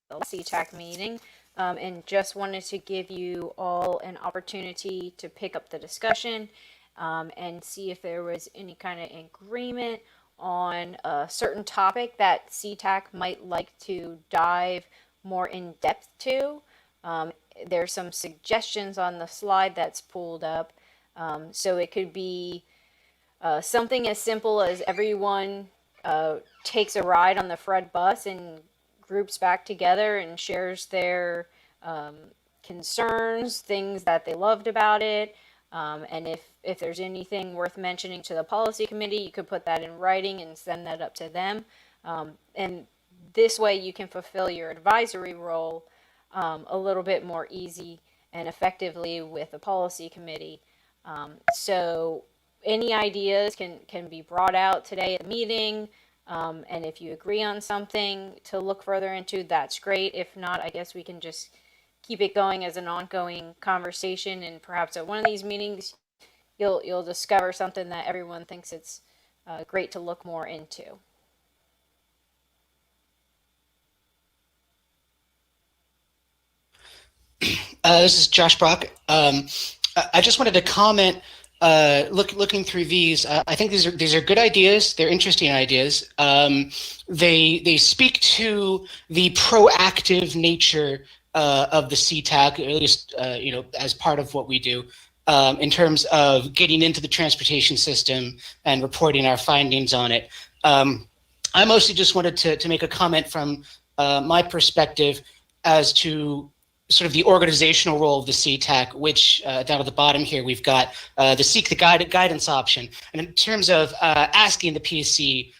the CTAC meeting, and just wanted to give you all an opportunity to pick up the discussion and see if there was any kind of agreement on a certain topic that CTAC might like to dive more in depth to. There's some suggestions on the slide that's pulled up. So it could be something as simple as everyone takes a ride on the Fred bus and groups back together and shares their concerns, things that they loved about it. And if there's anything worth mentioning to the policy committee, you could put that in writing and send that up to them. And this way you can fulfill your advisory role a little bit more easy and effectively with the policy committee. So any ideas can be brought out today at the meeting. And if you agree on something to look further into, that's great. If not, I guess we can just keep it going as an ongoing conversation, and perhaps at one of these meetings, you'll discover something that everyone thinks it's great to look more into. This is Josh Brock. I just wanted to comment. Looking through these, I think these are good ideas. They're interesting ideas. They speak to the proactive nature of the CTAC, or at least as part of what we do, in terms of getting into the transportation system and reporting our findings on it. I mostly just wanted to make a comment from my perspective as to sort of the organizational role of the CTAC, which down at the bottom here, we've got the seek the guidance option. And in terms of asking the PSC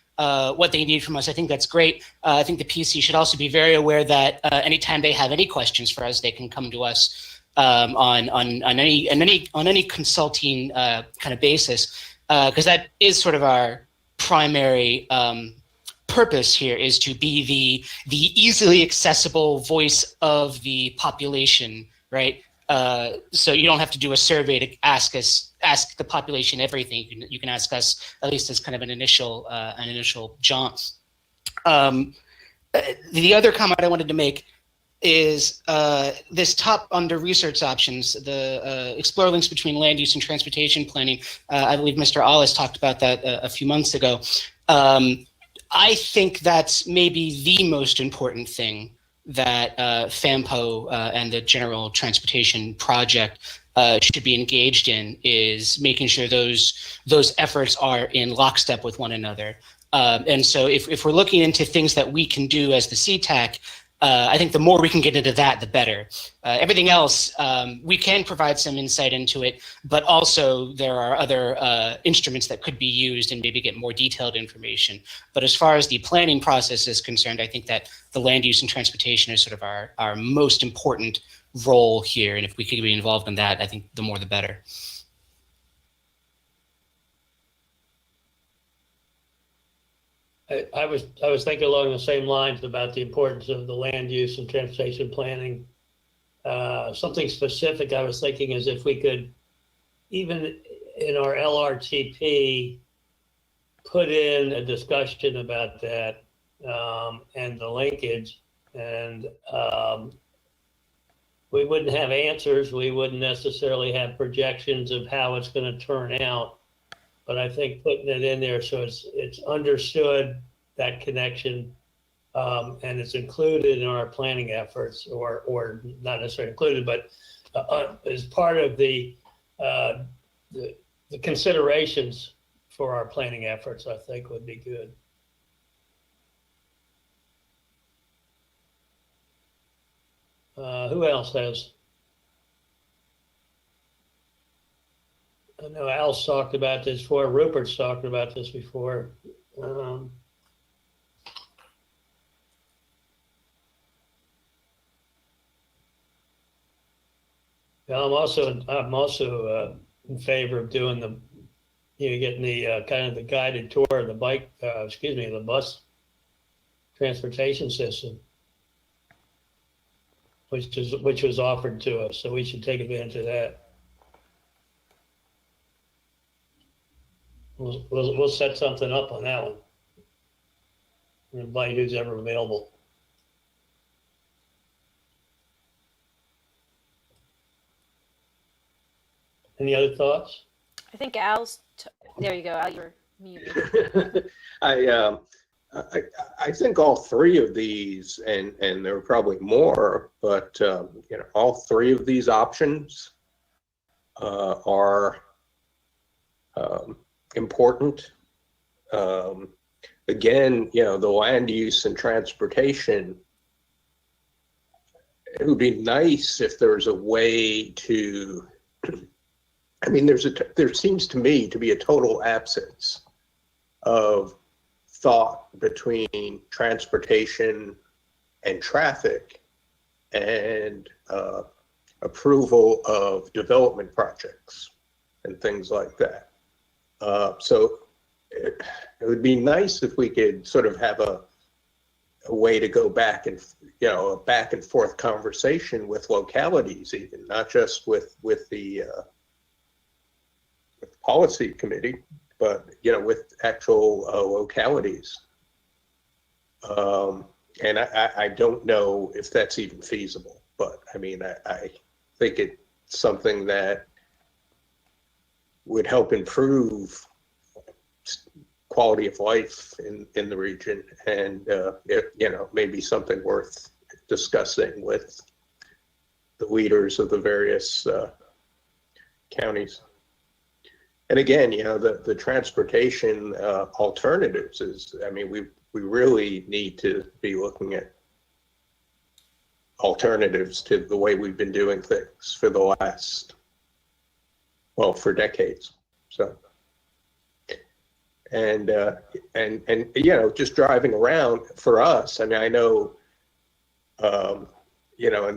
what they need from us, I think that's great. I think the PSC should also be very aware that anytime they have any questions for us, they can come to us on any consulting kind of basis, because that is sort of our primary purpose here, is to be the easily accessible voice of the population, right? So you don't have to do a survey to ask the population everything. You can ask us at least as kind of an initial jaunt. The other comment I wanted to make is this top under research options, the explore links between land use and transportation planning. I believe Mr. Allis talked about that a few months ago. I think that's maybe the most important thing that FAMPO and the General Transportation Project should be engaged in, is making sure those efforts are in lockstep with one another. And so if we're looking into things that we can do as the CTAC, I think the more we can get into that, the better. Everything else, we can provide some insight into it, but also there are other instruments that could be used and maybe get more detailed information. But as far as the planning process is concerned, I think that the land use and transportation is sort of our most important role here. And if we could be involved in that, I think the more the better. I was thinking along the same lines about the importance of the land use and transportation planning. Something specific I was thinking is if we could, even in our LRTP, put in a discussion about that and the linkage, and we wouldn't have answers. We wouldn't necessarily have projections of how it's going to turn out. But I think putting it in there so it's understood, that connection, and it's included in our planning efforts, or not necessarily included, but as part of the considerations for our planning efforts, I think would be good. Who else has? I know Al's talked about this before. Rupert's talked about this before. I'm also in favor of doing getting the kind of the guided tour of the the bus transportation system, which was offered to us. So we should take advantage of that. We'll set something up on that one. Invite who's ever available. Any other thoughts? I think Al's, there you go, Al, you're muted. I think all three of these, and there are probably more, but all three of these options are important. Again, the land use and transportation, it would be nice if there's a way to, I mean, there seems to me to be a total absence of thought between transportation and traffic and approval of development projects and things like that. So it would be nice if we could sort of have a way to go back and, a back and forth conversation with localities, even not just with the policy committee, but with actual localities. And I don't know if that's even feasible, but I mean, I think it's something that would help improve quality of life in the region, and maybe something worth discussing with the leaders of the various counties. And again, the transportation alternatives is, I mean, we really need to be looking at alternatives to the way we've been doing things for the last, for decades. So, and just driving around for us, I mean, I know, and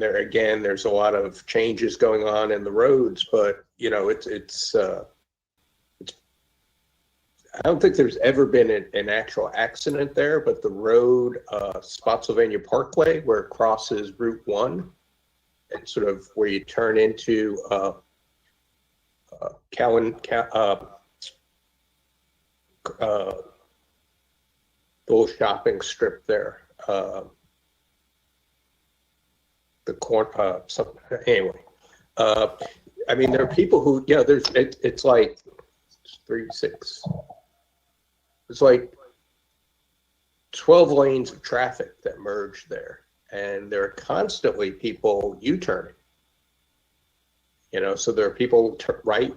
there again, there's a lot of changes going on in the roads, but it's I don't think there's ever been an actual accident there, but the road, Spotsylvania Parkway, where it crosses Route 1, it's sort of where you turn into little shopping strip there. The corner, anyway. I mean, there are people who, yeah, it's like 3, 6. It's like 12 lanes of traffic that merge there. And there are constantly people U-turning. You know, so there are people right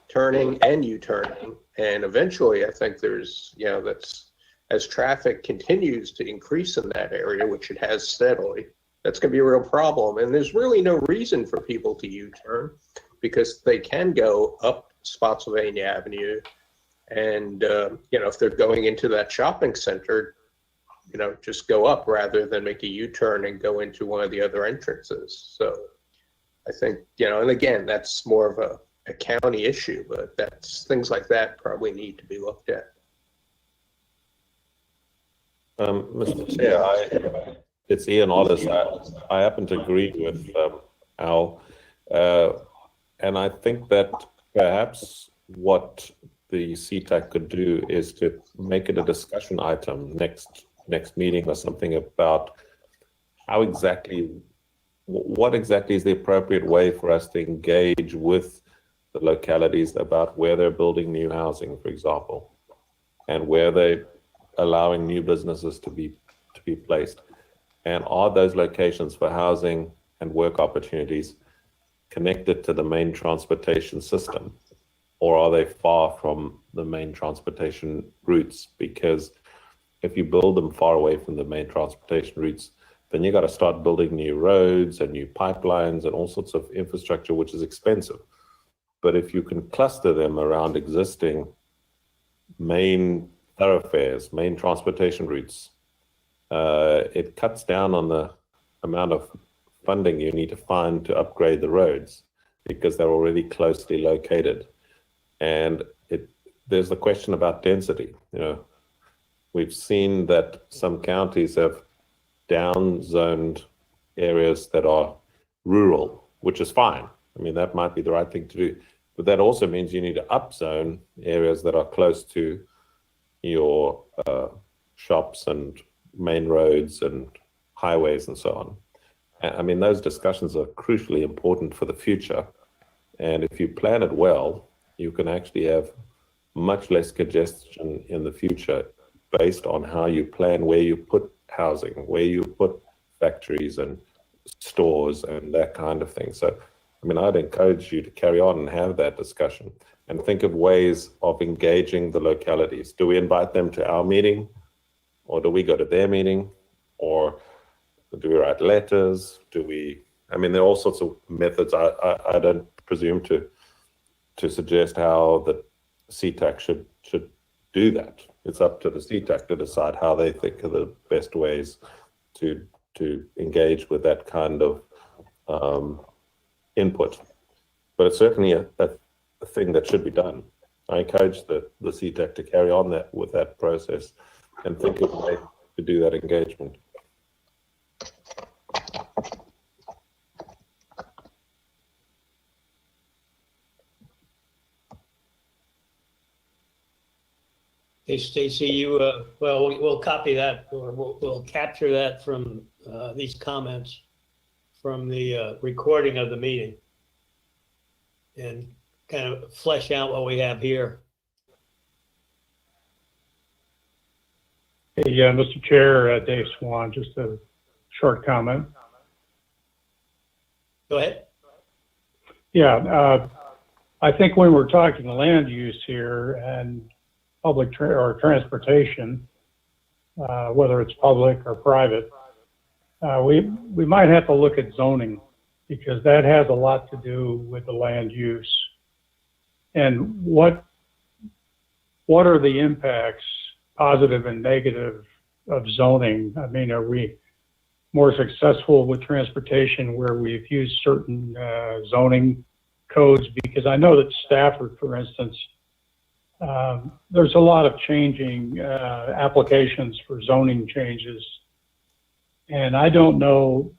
turning and U-turning. And eventually, I think there's, you know, that's, as traffic continues to increase in that area, which it has steadily, that's going to be a real problem. And there's really no reason for people to U-turn because they can go up Spotsylvania Avenue. And, you know, if they're going into that shopping center, you know, just go up rather than make a U-turn and go into one of the other entrances. So I think, you know, and again, that's more of a county issue, but that's things like that probably need to be looked at. Mr. Chair, it's Ian Ollis. I happen to agree with Al, and I think that perhaps what the CTAC could do is to make it a discussion item next meeting or something about how exactly, what exactly is the appropriate way for us to engage with the localities about where they're building new housing, for example, and where they're allowing new businesses to be placed. And are those locations for housing and work opportunities connected to the main transportation system? Or are they far from the main transportation routes? Because if you build them far away from the main transportation routes, then you got to start building new roads and new pipelines and all sorts of infrastructure, which is expensive. But if you can cluster them around existing main thoroughfares, main transportation routes, it cuts down on the amount of funding you need to find to upgrade the roads because they're already closely located. And there's the question about density. You know, we've seen that some counties have down-zoned areas that are rural, which is fine. I mean, that might be the right thing to do. But that also means you need to upzone areas that are close to your shops and main roads and highways and so on. I mean, those discussions are crucially important for the future. And if you plan it well, you can actually have much less congestion in the future based on how you plan where you put housing, where you put factories and stores and that kind of thing. So, I mean, I'd encourage you to carry on and have that discussion and think of ways of engaging the localities. Do we invite them to our meeting, or do we go to their meeting, or do we write letters? I mean, there are all sorts of methods. I don't presume to suggest how the CTAC should do that. It's up to the CTAC to decide how they think are the best ways to engage with that kind of input. But it's certainly a thing that should be done. I encourage the CTAC to carry on with that process and think of a way to do that engagement. Hey, Stacy, well, we'll copy that, or we'll capture that from these comments from the recording of the meeting and kind of flesh out what we have here. Hey, Mr. Chair, Dave Swan, just a short comment. Go ahead. Yeah, I think when we're talking land use here and public or transportation, whether it's public or private, we might have to look at zoning because that has a lot to do with the land use. And what are the impacts, positive and negative, of zoning? I mean, are we more successful with transportation where we've used certain zoning codes? Because I know that Stafford, for instance, there's a lot of changing applications for zoning changes. And I don't know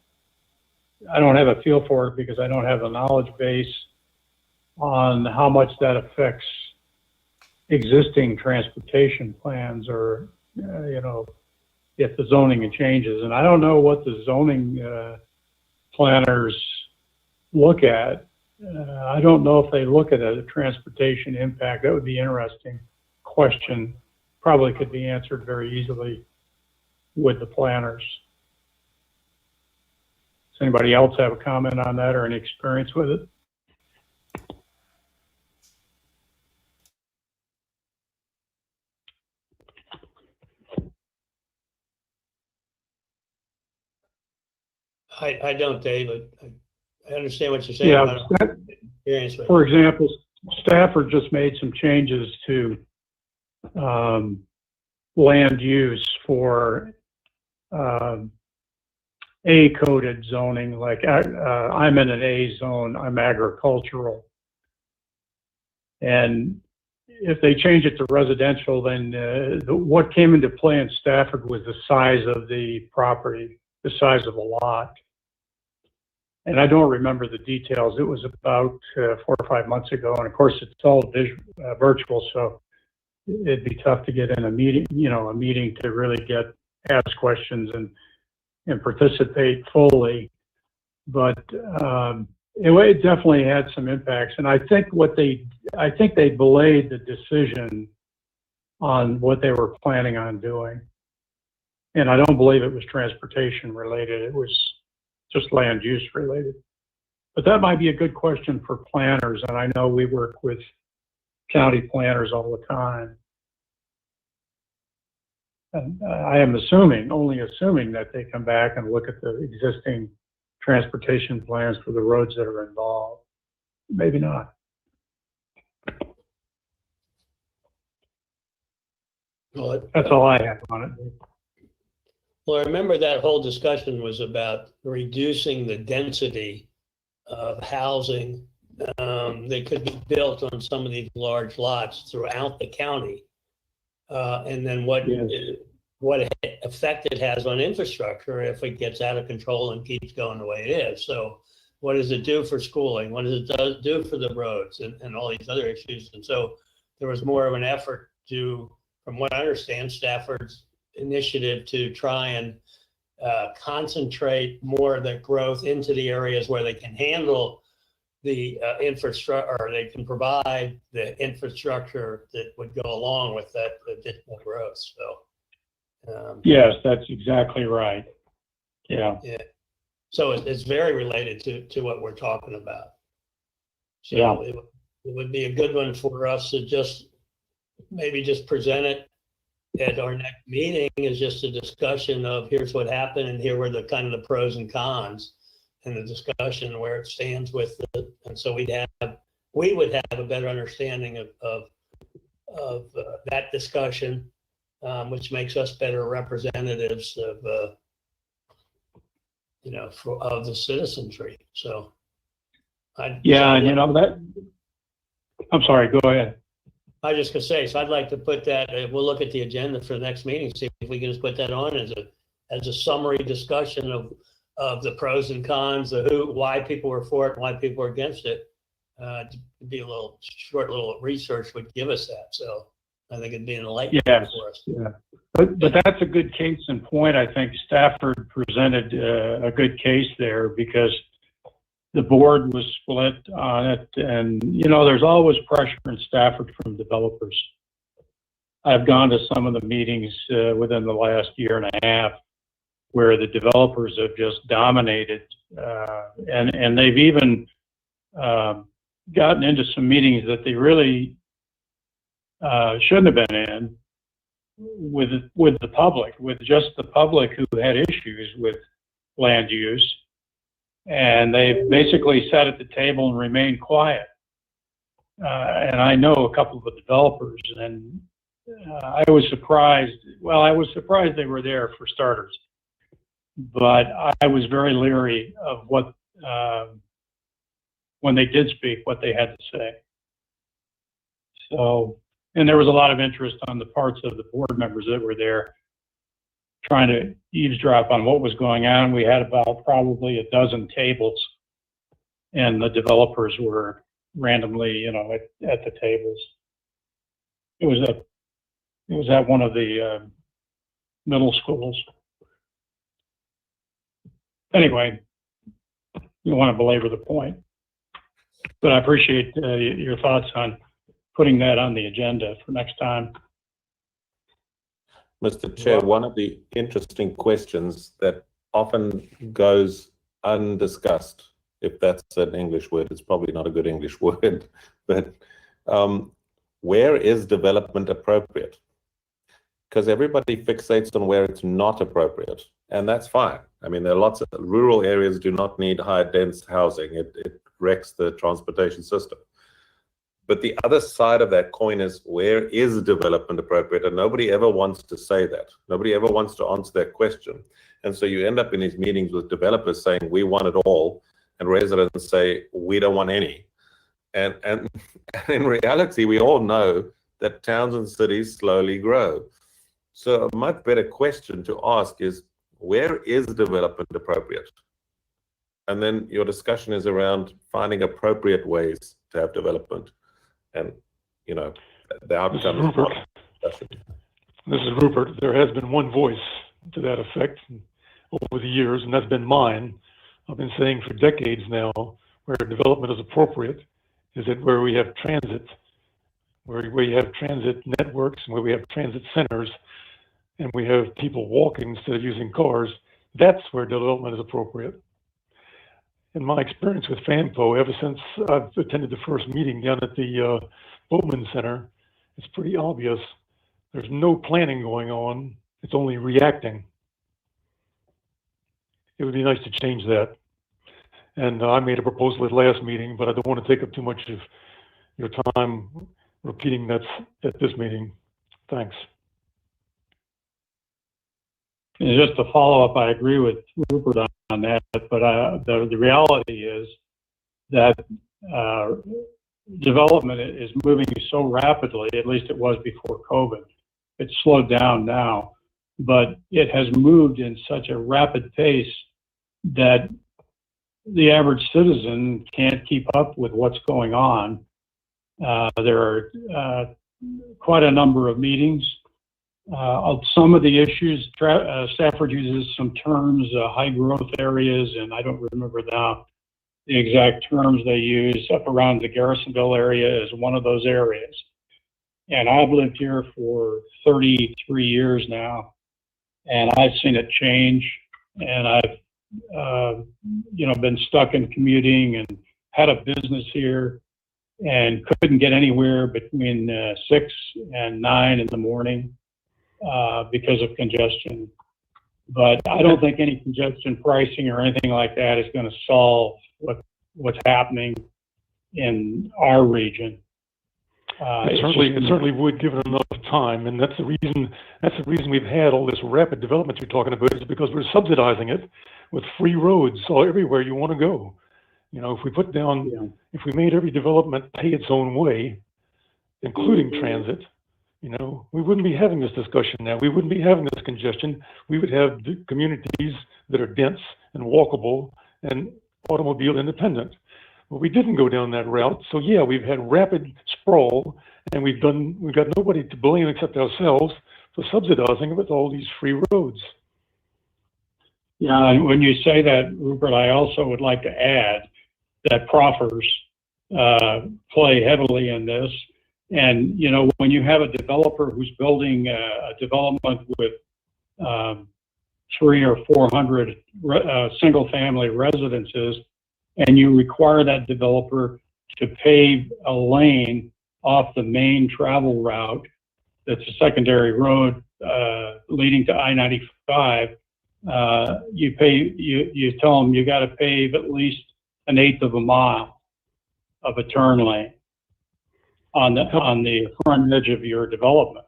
I don't have a feel for it because I don't have a knowledge base on how much that affects existing transportation plans or, you know, if the zoning changes. And I don't know what the zoning planners look at. I don't know if they look at a transportation impact. That would be an interesting question. Probably could be answered very easily with the planners. Does anybody else have a comment on that or any experience with it? I don't, David. I understand what you're saying. Yeah, I don't have experience with it. for example, Stafford just made some changes to land use for A-coded zoning, like I'm in an A zone, I'm agricultural. And if they change it to residential, then what came into play in Stafford was the size of the property, the size of the lot. And I don't remember the details. It was about 4 or 5 months ago. And of course, it's all virtual, so it'd be tough to get in a meeting, you know, a meeting to really ask questions and participate fully. But it definitely had some impacts. And I think they delayed the decision on what they were planning on doing. And I don't believe it was transportation related. It was just land use related. But that might be a good question for planners. And I know we work with county planners all the time. And I am only assuming that they come back and look at the existing transportation plans for the roads that are involved. Maybe not. Well, That's all I have on it. Well, I remember that whole discussion was about reducing the density of housing that could be built on some of these large lots throughout the county. And then what effect it has on infrastructure if it gets out of control and keeps going the way it is. So what does it do for schooling? What does it do for the roads and all these other issues? And so there was more of an effort to, from what I understand, Stafford's initiative to try and concentrate more of the growth into the areas where they can handle the infrastructure, or they can provide the infrastructure that would go along with that additional growth. So, yes, that's exactly right. Yeah. Yeah. So it's very related to what we're talking about. So Yeah. it would be a good one for us to maybe just present it at our next meeting as just a discussion of here's what happened and here were the kind of the pros and cons and the discussion where it stands with it. And so we would have a better understanding of that discussion, which makes us better representatives of, of the citizenry. So I'm sorry, go ahead. I was just gonna say, so I'd like to put that, we'll look at the agenda for the next meeting, see if we can just put that on as a summary discussion of the pros and cons, why people were for it and why people were against it. To be a short little research would give us that. So I think it'd be enlightening for us. Yeah. But that's a good case in point. I think Stafford presented a good case there because the board was split on it, and there's always pressure in Stafford from developers. I've gone to some of the meetings within the last year and a half where the developers have just dominated, and they've even gotten into some meetings that they really shouldn't have been in with the public, with just the public who had issues with land use. And they basically sat at the table and remained quiet. And I know a couple of the developers, and I was surprised. Well, I was surprised they were there for starters, but I was very leery of what, when they did speak, what they had to say. So, and there was a lot of interest on the parts of the board members that were there trying to eavesdrop on what was going on. We had about probably a dozen tables, and the developers were randomly, at the tables. It was at one of the middle schools. Anyway, you don't want to belabor the point, but I appreciate your thoughts on putting that on the agenda for next time. Mr. Chair, one of the interesting questions that often goes undiscussed, if that's an English word, it's probably not a good English word, but where is development appropriate? Because everybody fixates on where it's not appropriate, and that's fine. I mean, there are lots of rural areas do not need high dense housing. It wrecks the transportation system. But the other side of that coin is, where is development appropriate? And nobody ever wants to say that. Nobody ever wants to answer that question. And so you end up in these meetings with developers saying, we want it all, and residents say, we don't want any. And in reality, we all know that towns and cities slowly grow. So a much better question to ask is, where is development appropriate? And then your discussion is around finding appropriate ways to have development. And, the outcome. This is Rupert. There has been one voice to that effect over the years, and that's been mine. I've been saying for decades now, where development is appropriate is that where we have transit, where we have transit networks, and where we have transit centers, and we have people walking instead of using cars, that's where development is appropriate. In my experience with FAMPO, ever since I've attended the first meeting down at the Bowman Center, it's pretty obvious there's no planning going on. It's only reacting. It would be nice to change that. And I made a proposal at last meeting, but I don't want to take up too much of your time repeating that at this meeting. Thanks. And just to follow up, I agree with Rupert on that, but the reality is that development is moving so rapidly, at least it was before COVID. It's slowed down now, but it has moved in such a rapid pace that the average citizen can't keep up with what's going on. There are quite a number of meetings. Some of the issues, Stafford uses some terms, high growth areas, and I don't remember now the exact terms they use. Up around the Garrisonville area is one of those areas. And I've lived here for 33 years now, and I've seen it change, and I've been stuck in commuting and had a business here and couldn't get anywhere between 6 and 9 in the morning because of congestion. But I don't think any congestion pricing or anything like that is going to solve what's happening in our region. It certainly would, given enough time, and that's the reason we've had all this rapid development you're talking about, is because we're subsidizing it with free roads everywhere you want to go. If we put down, if we made every development pay its own way, including transit, we wouldn't be having this discussion now. We wouldn't be having this congestion. We would have communities that are dense and walkable and automobile independent. But we didn't go down that route. So yeah, we've had rapid sprawl, and we've got nobody to blame except ourselves for subsidizing it with all these free roads. Yeah, and when you say that, Rupert, I also would like to add that proffers play heavily in this. And, when you have a developer who's building a development with 300 or 400 single-family residences, and you require that developer to pave a lane off the main travel route that's a secondary road leading to I-95, you tell them you got to pave at least 1/8 of a mile of a turn lane on the front edge of your development.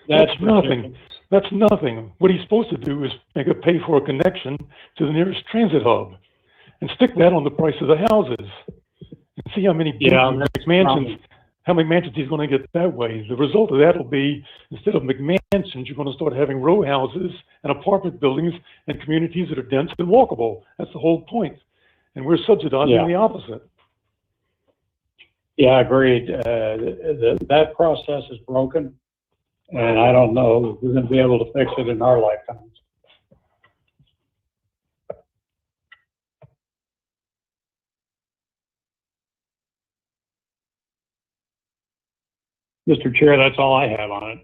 That's nothing. That's nothing. What he's supposed to do is make a pay for a connection to the nearest transit hub and stick that on the price of the houses. And see how many mansions How many mansions he's going to get that way? The result of that will be, instead of McMansions, you're going to start having row houses and apartment buildings and communities that are dense and walkable. That's the whole point. And we're subsidizing the opposite. Yeah, agreed. That process is broken, and I don't know if we're going to be able to fix it in our lifetimes. Mr. Chair, that's all I have on it.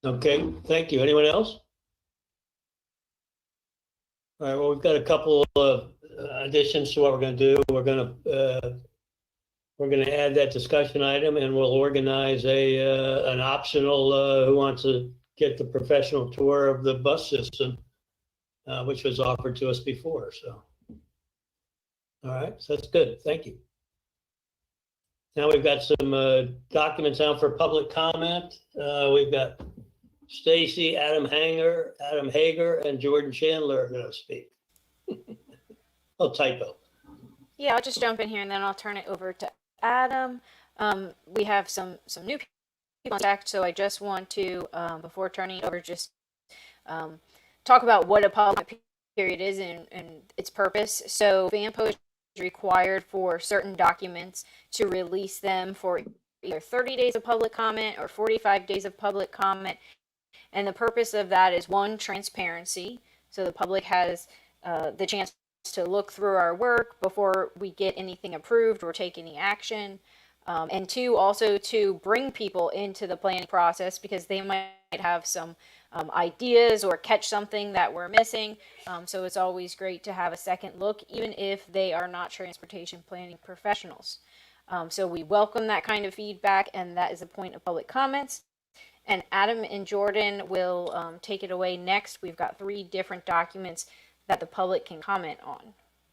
Okay, thank you. Anyone else? All right, well, we've got a couple of additions to what we're going to do. We're going to add that discussion item, and we'll organize an optional who wants to get the professional tour of the bus system, which was offered to us before. So, all right, so that's good. Thank you. Now we've got some documents out for public comment. We've got Stacy, Adam Hager, and Jordan Chandler are going to speak. Oh, typo. Yeah, I'll just jump in here and then I'll turn it over to Adam. We have some new people on track, so I just want to, before turning it over, just talk about what a public period is and its purpose. So FAMPO is required for certain documents to release them for either 30 days of public comment or 45 days of public comment. And the purpose of that is, one, transparency. So the public has the chance to look through our work before we get anything approved or take any action. And two, also to bring people into the planning process because they might have some ideas or catch something that we're missing. So it's always great to have a second look, even if they are not transportation planning professionals. So we welcome that kind of feedback, and that is the point of public comments. And Adam and Jordan will take it away next. We've got 3 different documents that the public can comment on.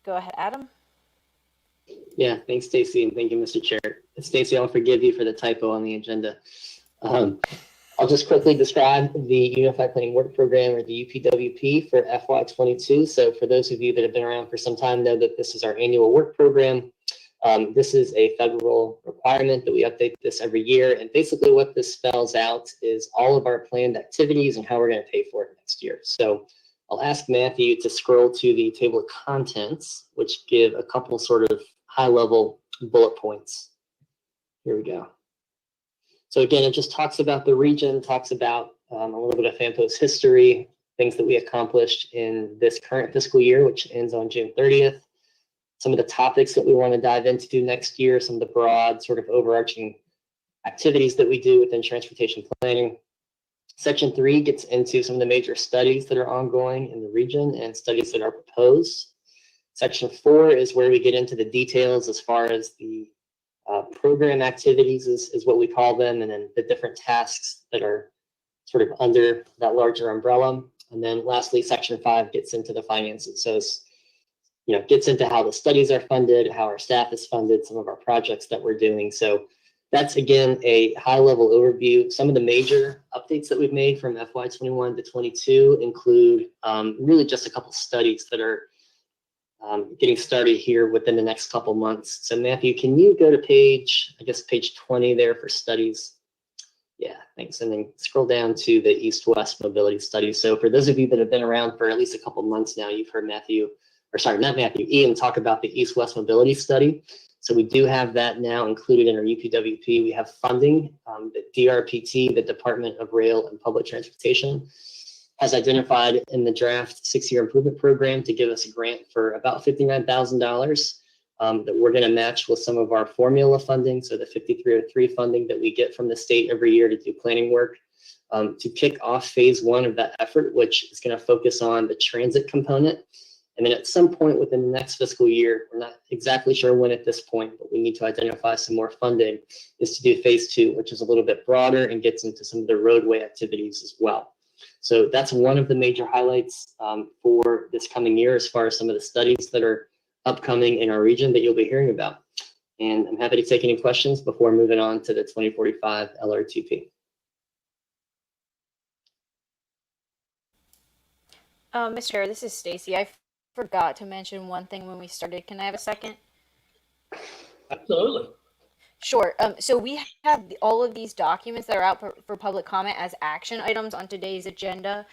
Go ahead, Adam. Yeah, thanks, Stacy, and thank you, Mr. Chair. Stacy, I'll forgive you for the typo on the agenda. I'll just quickly describe the Unified Planning Work Program, or the UPWP, for FY22. So for those of you that have been around for some time know that this is our annual work program. This is a federal requirement that we update this every year. And basically what this spells out is all of our planned activities and how we're going to pay for it next year. So I'll ask Matthew to scroll to the table of contents, which give a couple sort of high-level bullet points. Here we go. So again, it just talks about the region, talks about a little bit of FAMPO's history, things that we accomplished in this current fiscal year, which ends on June 30th. Some of the topics that we want to dive into next year, some of the broad sort of overarching activities that we do within transportation planning. Section 3 gets into some of the major studies that are ongoing in the region and studies that are proposed. Section 4 is where we get into the details as far as the program activities is what we call them, and then the different tasks that are sort of under that larger umbrella. And then lastly, Section 5 gets into the finances. So it's, gets into how the studies are funded, how our staff is funded, some of our projects that we're doing. So that's, again, a high-level overview. Some of the major updates that we've made from FY21 to 22 include really just a couple studies that are getting started here within the next couple months. So Matthew, can you go to page 20 there for studies? Yeah, thanks. And then scroll down to the East-West mobility study. So for those of you that have been around for at least a couple months now, you've heard Ian talk about the East-West mobility study. So we do have that now included in our UPWP. We have funding. The DRPT, the Department of Rail and Public Transportation, has identified in the draft 6-year improvement program to give us a grant for about $59,000 that we're going to match with some of our formula funding. So the 5303 funding that we get from the state every year to do planning work to kick off phase 1 of that effort, which is going to focus on the transit component. And then at some point within the next fiscal year, we're not exactly sure when at this point, but we need to identify some more funding, is to do phase 2, which is a little bit broader and gets into some of the roadway activities as well. So that's one of the major highlights for this coming year as far as some of the studies that are upcoming in our region that you'll be hearing about. And I'm happy to take any questions before moving on to the 2045 LRTP. Mr. Chair, this is Stacy. I forgot to mention one thing when we started. Can I have a second? Absolutely. Sure. So we have all of these documents that are out for public comment as action items on today's agenda.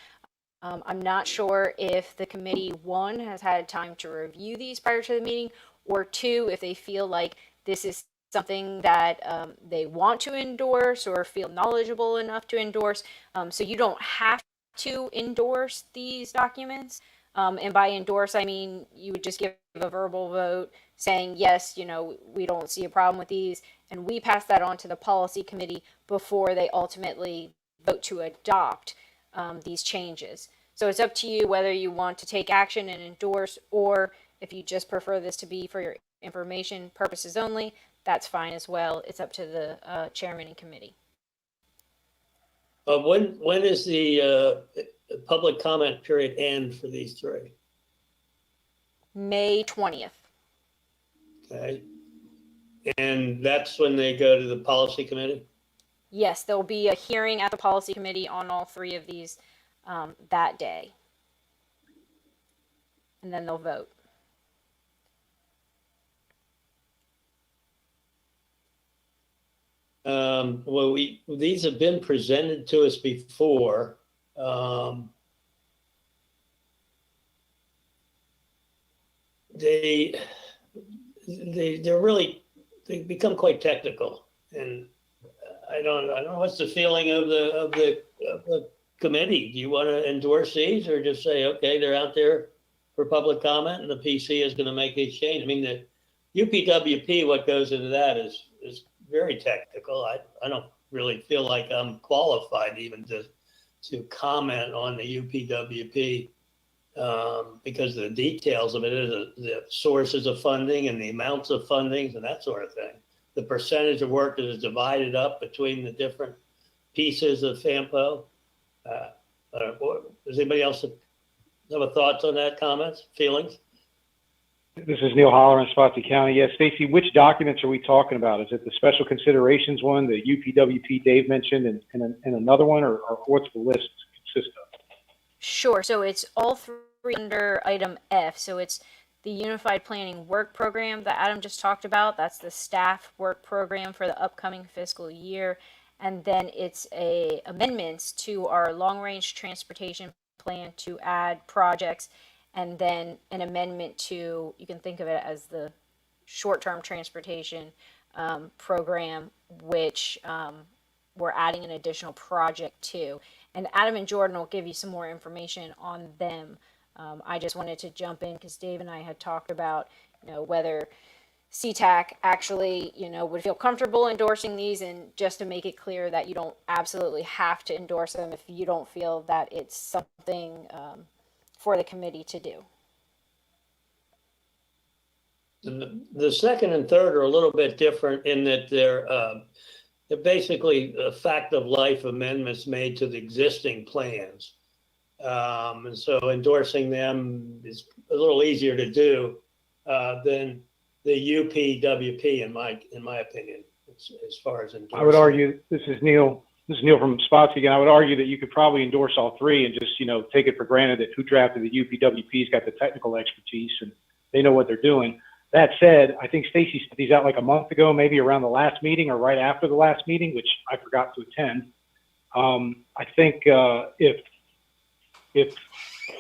I'm not sure if the committee, one, has had time to review these prior to the meeting, or two, if they feel like this is something that they want to endorse or feel knowledgeable enough to endorse. So you don't have to endorse these documents. And by endorse, I mean you would just give a verbal vote saying, yes, we don't see a problem with these. And we pass that on to the policy committee before they ultimately vote to adopt these changes. So it's up to you whether you want to take action and endorse, or if you just prefer this to be for your information purposes only, that's fine as well. It's up to the chairman and committee. When is the public comment period end for these three? May 20th. Okay. And that's when they go to the policy committee? Yes, there'll be a hearing at the policy committee on all three of these that day. And then they'll vote. Well, these have been presented to us before. They become quite technical, and I don't know what's the feeling of the committee. Do you want to endorse these, or just say, okay, they're out there for public comment and the PC is going to make these changes? I mean, the UPWP, what goes into that is very technical. I don't really feel like I'm qualified even to comment on the UPWP because the details of it is the sources of funding and the amounts of fundings and that sort of thing. The percentage of work that is divided up between the different pieces of FAMPO. Does anybody else have thoughts on that? Comments, feelings? This is Neil Holler in Spotsy County. Yes, Stacy, which documents are we talking about? Is it the special considerations one, the UPWP Dave mentioned, and another one, or what's the list consist of? Sure. So it's all three under item F. So it's the Unified Planning Work Program that Adam just talked about. That's the staff work program for the upcoming fiscal year. And then it's amendments to our long-range transportation plan to add projects, and then an amendment to, you can think of it as the short-term transportation program, which we're adding an additional project to. And Adam and Jordan will give you some more information on them. I just wanted to jump in because Dave and I had talked about, whether CTAC actually, would feel comfortable endorsing these, and just to make it clear that you don't absolutely have to endorse them if you don't feel that it's something for the committee to do. The second and third are a little bit different in that they're basically fact of life amendments made to the existing plans. And so endorsing them is a little easier to do than the UPWP, in my opinion, as far as endorsing. I would argue, this is Neil from Spotsy again. I would argue that you could probably endorse all three and just, take it for granted that who drafted the UPWP's got the technical expertise and they know what they're doing. That said, I think Stacy sent these out like a month ago, maybe around the last meeting or right after the last meeting, which I forgot to attend. I think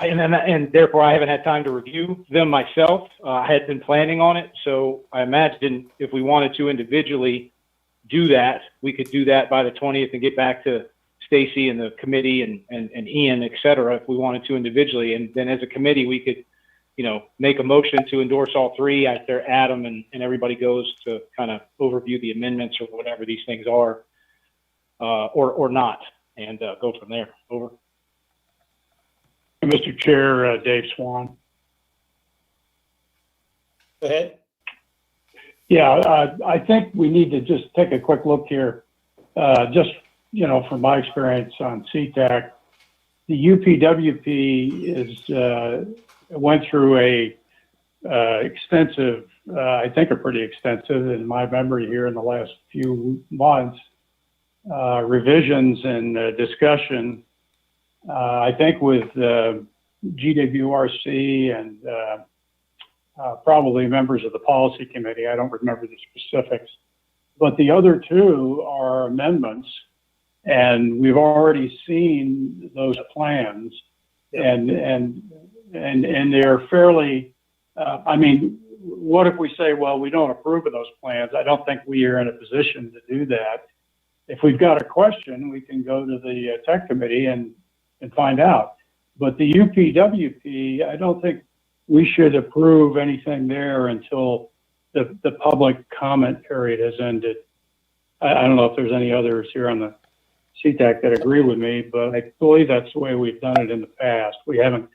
and therefore I haven't had time to review them myself. I had been planning on it, so I imagine if we wanted to individually do that, we could do that by the 20th and get back to Stacy and the committee and Ian, et cetera, if we wanted to individually. And then as a committee, we could, make a motion to endorse all three after Adam and everybody goes to kind of overview the amendments or whatever these things are, or not, and go from there. Over. Mr. Chair, Dave Swan. Go ahead. Yeah, I think we need to just take a quick look here. Just, from my experience on CTAC, the UPWP went through a pretty extensive, in my memory here in the last few months, revisions and discussion. I think with GWRC and probably members of the policy committee. I don't remember the specifics. But the other two are amendments, and we've already seen those plans, and they're fairly, I mean, what if we say, well, we don't approve of those plans? I don't think we are in a position to do that. If we've got a question, we can go to the tech committee and find out. But the UPWP, I don't think we should approve anything there until the public comment period has ended. I don't know if there's any others here on the CTAC that agree with me, but I believe that's the way we've done it in the past. We haven't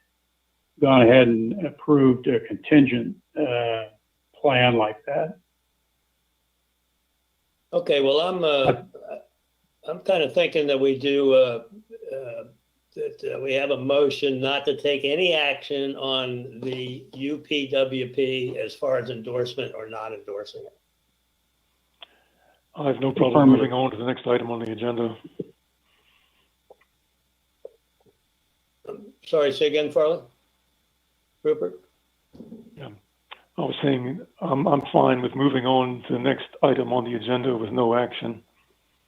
gone ahead and approved a contingent plan like that. Okay, well, I'm kind of thinking that we do that we have a motion not to take any action on the UPWP as far as endorsement or not endorsing it. I have no problem moving on to the next item on the agenda. Sorry, say again, Farley? Rupert? Yeah, I was saying I'm fine with moving on to the next item on the agenda with no action.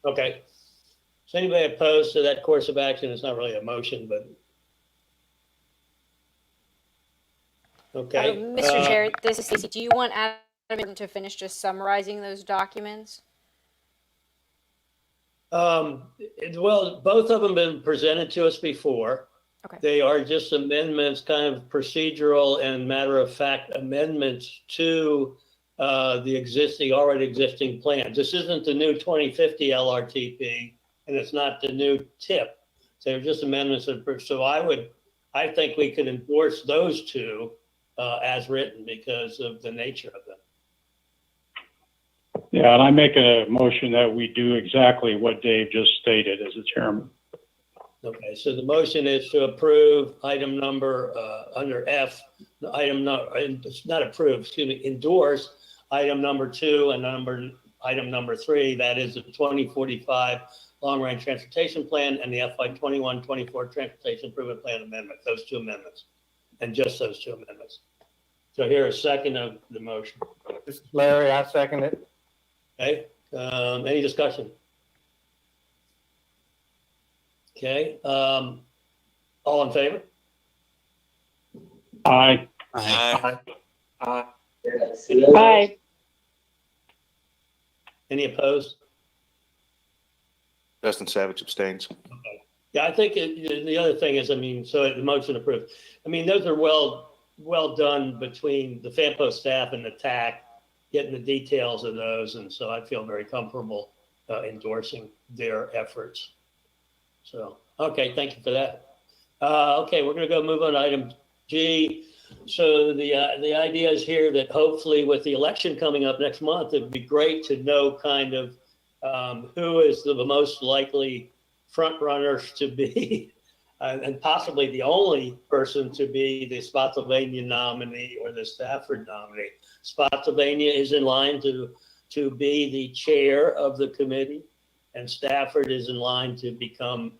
Okay. Is anybody opposed to that course of action? It's not really a motion, but. Okay. Mr. Chair, this is Stacey. Do you want Adam to finish just summarizing those documents? Well, both of them have been presented to us before. Okay. They are just amendments, kind of procedural and matter of fact amendments to the already existing plans. This isn't the new 2050 LRTP, and it's not the new TIP. They're just amendments. So I think we could endorse those two as written because of the nature of them. Yeah, and I make a motion that we do exactly what Dave just stated as the chairman. Okay, so the motion is to approve item number under F, it's not approve, excuse me, endorse item number 2 and item number 3, that is the 2045 long-range transportation plan and the FY 21-24 transportation improvement plan amendment, those two amendments, and just those two amendments. So here a second of the motion. This is Larry, I second it. Okay, any discussion? Okay, all in favor? Aye. Aye. Aye. Any opposed? Justin Savage abstains. Okay. Yeah, I think the other thing is, I mean, so the motion approved. I mean, those are well done between the FAMPO staff and the TAC, getting the details of those, and so I feel very comfortable endorsing their efforts. So, okay, thank you for that. Okay, we're going to go move on to item G. So the idea is here that hopefully with the election coming up next month, it'd be great to know kind of who is the most likely front runners to be, and possibly the only person to be the Spotsylvania nominee or the Stafford nominee. Spotsylvania is in line to be the chair of the committee, and Stafford is in line to become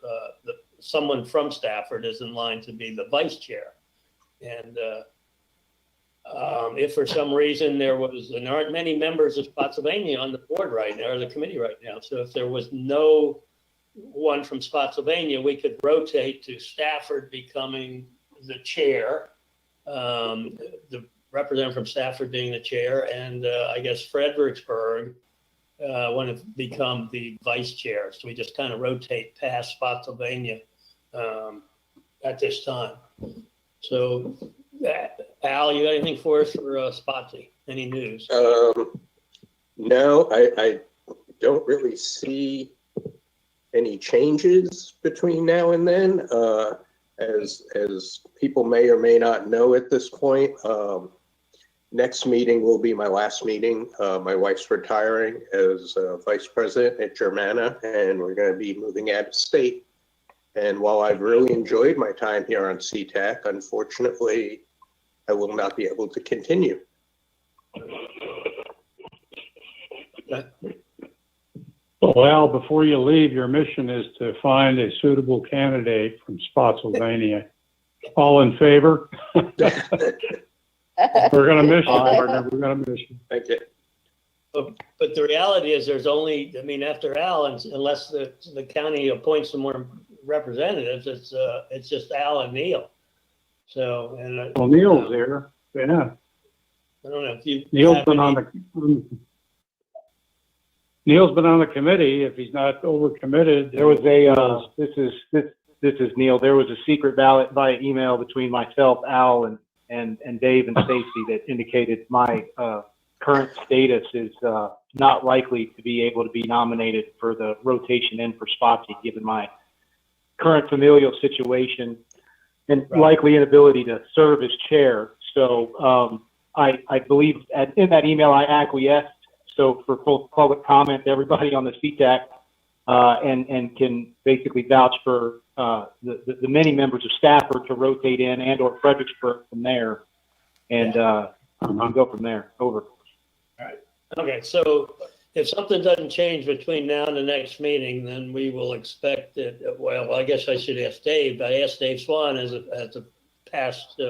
someone from Stafford is in line to be the vice chair. And if for some reason there aren't many members of Spotsylvania on the board right now, or the committee right now, so if there was no one from Spotsylvania, we could rotate to Stafford becoming the chair, the representative from Stafford being the chair, and I guess Fredericksburg want to become the vice chair. So we just kind of rotate past Spotsylvania at this time. So, Al, you got anything for us for Spotsy? Any news? No, I don't really see any changes between now and then. As people may or may not know at this point, next meeting will be my last meeting. My wife's retiring as vice president at Germana, and we're going to be moving out of state. And while I've really enjoyed my time here on CTAC, unfortunately, I will not be able to continue. Well, Al, before you leave, your mission is to find a suitable candidate from Spotsylvania. All in favor? We're gonna miss you, partner. We're gonna miss you. Thank you. But the reality is there's only, I mean, after Al, unless the county appoints some more representatives, it's just Al and Neil. So, and Well, Neil's there. Yeah. I don't know if you. Neil's been on the committee. If he's not overcommitted, There was a, this is Neil. There was a secret ballot via email between myself, Al, and Dave and Stacy that indicated my current status is not likely to be able to be nominated for the rotation in for Spotsy, given my current familial situation and likely inability to serve as chair. So I believe in that email I acquiesced. So for full public comment, everybody on the CTAC and can basically vouch for the many members of Stafford to rotate in and or Fredericksburg from there, and I'll go from there. Over. All right. Okay. So if something doesn't change between now and the next meeting, then we will expect that. Well, I guess I should ask Dave. I asked Dave Swan as a past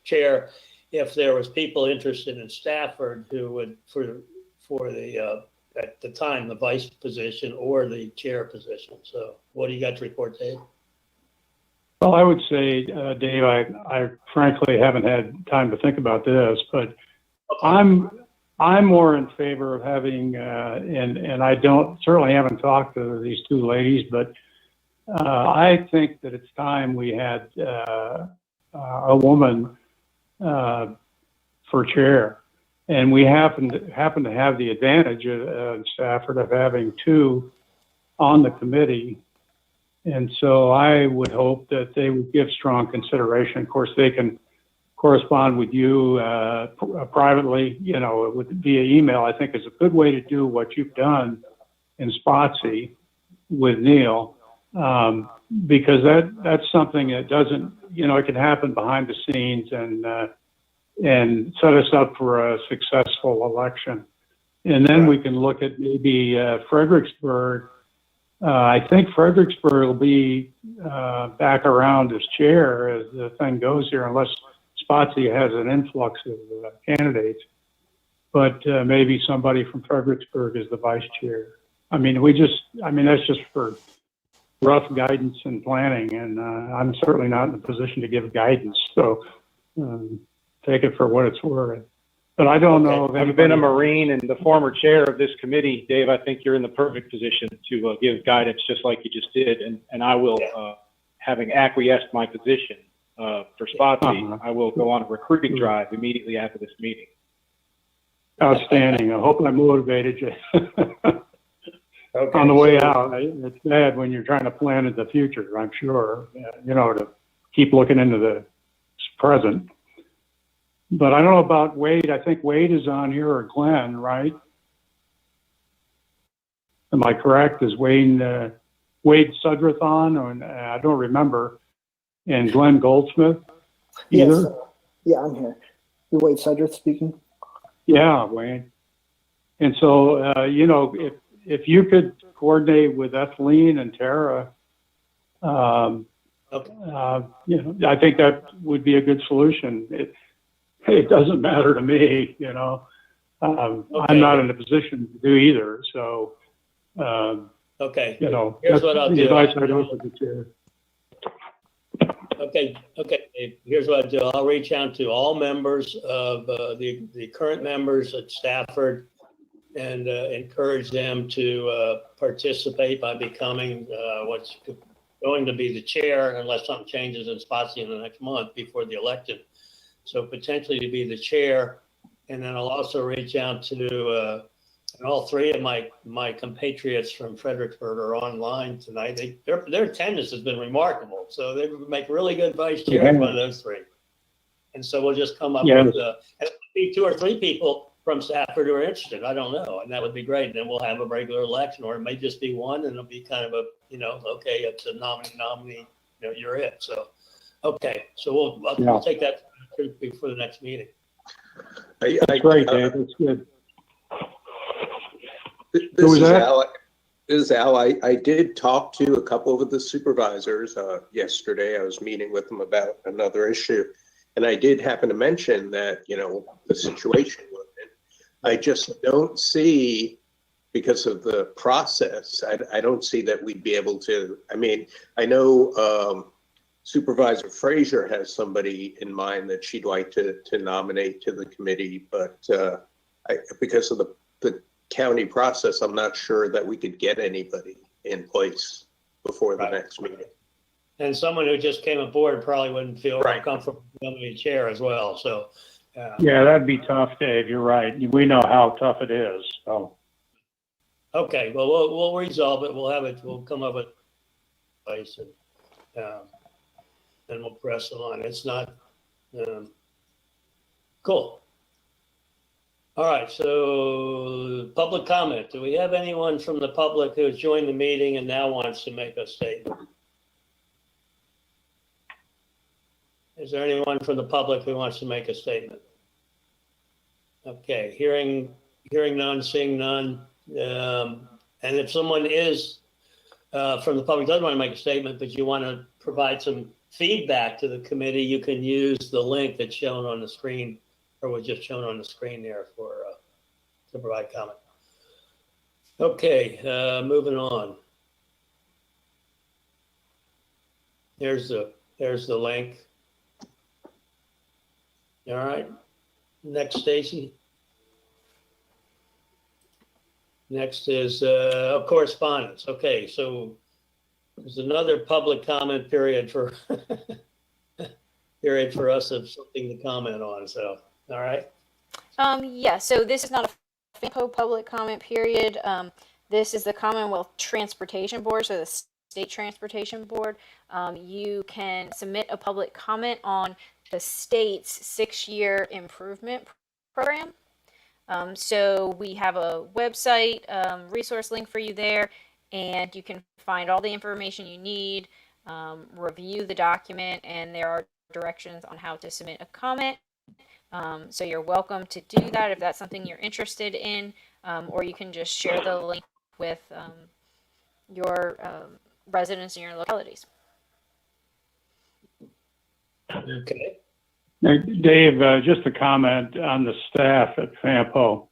chair if there was people interested in Stafford who would for the at the time the vice position or the chair position. So what do you got to report, Dave? well, I would say, Dave, I frankly haven't had time to think about this, but I'm more in favor of having, and I certainly haven't talked to these two ladies, but I think that it's time we had a woman for chair. And we happen to have the advantage in Stafford of having two on the committee. And so I would hope that they would give strong consideration. Of course, they can correspond with you privately, via email. I think is a good way to do what you've done in Spotsy with Neil, because that's something that doesn't, it can happen behind the scenes and set us up for a successful election. And then we can look at maybe Fredericksburg. I think Fredericksburg will be back around as chair as the thing goes here, unless Spotsy has an influx of candidates. But maybe somebody from Fredericksburg is the vice chair. I mean, that's just for rough guidance and planning. And I'm certainly not in a position to give guidance. So take it for what it's worth. But I don't know if I've been a Marine and the former chair of this committee, Dave. I think you're in the perfect position to give guidance just like you just did. And I will, having acquiesced my position for Spotsy, I will go on a recruiting drive immediately after this meeting. Outstanding. I hope I motivated you on the way out. It's bad when you're trying to plan in the future, I'm sure, to keep looking into the present. But I don't know about Wade. I think Wade is on here, or Glenn, right? Am I correct? Is Wade Sudreth on? Or, I don't remember. And Glenn Goldsmith? Either? Yes. Yeah, I'm here. Wade Sudreth speaking. Yeah, Wade. And so, if you could coordinate with Ethelene and Tara, I think that would be a good solution. It doesn't matter to me, I'm not in a position to do either. So, Okay. Here's what I'll do. Advice I'd offer the chair. Okay. Here's what I'll do. I'll reach out to all members of the current members at Stafford and encourage them to participate by becoming what's going to be the chair, unless something changes in Spotsy in the next month before the election. So potentially to be the chair, and then I'll also reach out to and all three of my compatriots from Fredericksburg are online tonight. Their attendance has been remarkable, so they make really good vice chairs, one of those three. And so we'll just come up with and it could be 2 or 3 people from Stafford who are interested. I don't know, and that would be great. And then we'll have a regular election, or it may just be one, and it'll be kind of a okay, it's a nominee, you're it. So okay, so we'll take that before the next meeting. That's great, Dave. That's good. This is Al. I did talk to a couple of the supervisors yesterday. I was meeting with them about another issue. And I did happen to mention that, the situation we're in. I just don't see, because of the process, I don't see that we'd be able to, I know Supervisor Frazier has somebody in mind that she'd like to nominate to the committee, but because of the county process, I'm not sure that we could get anybody in place before the next meeting. And someone who just came aboard probably wouldn't feel comfortable becoming a chair as well, so. Yeah, that'd be tough, Dave. You're right. We know how tough it is, so. Okay, well, we'll resolve it. We'll come up with a place and we'll press on. It's not, cool. All right, so public comment. Do we have anyone from the public who has joined the meeting and now wants to make a statement? Is there anyone from the public who wants to make a statement? Okay, hearing none, seeing none. And if someone is from the public doesn't want to make a statement, but you want to provide some feedback to the committee, you can use the link that's shown on the screen, or was just shown on the screen there for to provide comment. Okay, moving on. There's the link. All right. Next, Stacy. Next is correspondence. Okay, so there's another public comment period for us of something to comment on. So, all right. Yeah. So this is not a FAMPO public comment period. This is the Commonwealth Transportation Board, so the State Transportation Board. You can submit a public comment on the state's 6-year improvement program. So we have a website resource link for you there, and you can find all the information you need, review the document, and there are directions on how to submit a comment. So you're welcome to do that if that's something you're interested in, or you can just share the link with your residents in your localities. Okay. Now, Dave, just a comment on the staff at FAMPO.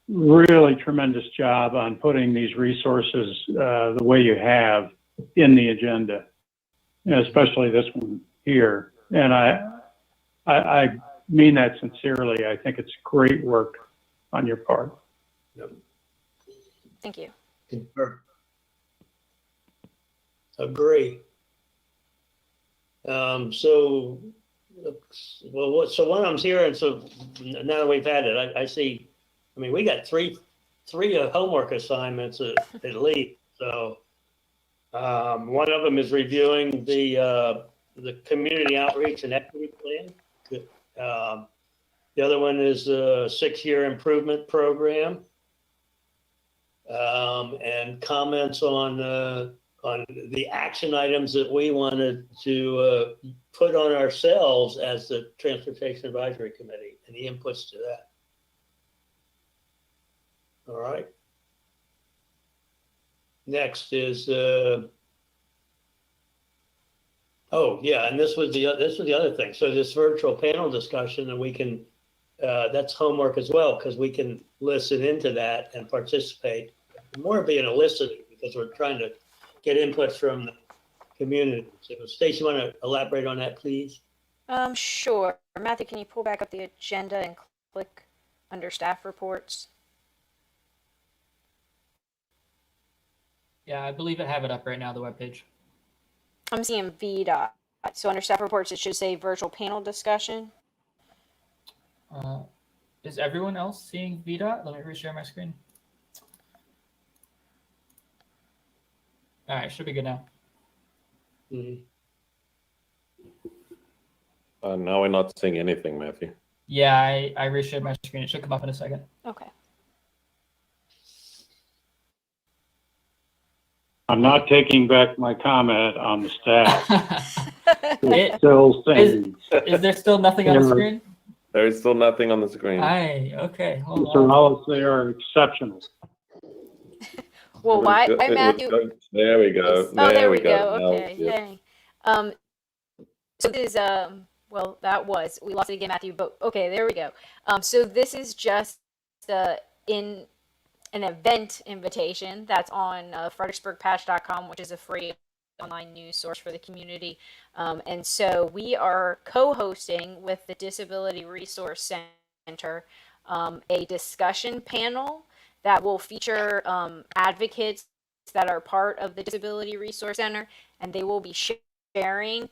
Really tremendous job on putting these resources the way you have in the agenda, especially this one here. And I mean that sincerely. I think it's great work on your part. Yep. Thank you. Concur. Agree. So what I'm hearing, so now that we've had it, I see, we got three homework assignments at least. So one of them is reviewing the community outreach and equity plan. The other one is a 6-year improvement program, and comments on the action items that we wanted to put on ourselves as the Transportation Advisory Committee and the inputs to that. All right. Next is, and this was the other thing. So this virtual panel discussion, and we can, that's homework as well, because we can listen into that and participate. More being a listener, because we're trying to get input from the community. So Stacey, you want to elaborate on that, please? Sure. Matthew, can you pull back up the agenda and click under staff reports? Yeah, I believe I have it up right now, the webpage. I'm seeing VDOT. So under staff reports, it should say virtual panel discussion. Is everyone else seeing VDOT? Let me reshare my screen. All right, should be good now. Mm-hmm. Now we're not seeing anything, Matthew. Yeah, I reshared my screen. It should come up in a second. Okay. I'm not taking back my comment on the staff. Is there still nothing on the screen? There is still nothing on the screen. Okay, hold Mr. on. Wallace, they are exceptional. Well, why, Matthew? There we go. Oh, there we go. Now, Okay, yeah. yay. So this is well, we lost it again, Matthew, but okay, there we go. So this is just in an event invitation that's on fredericksburgpatch.com, which is a free online news source for the community. And so we are co-hosting with the Disability Resource Center a discussion panel that will feature advocates that are part of the Disability Resource Center, and they will be sharing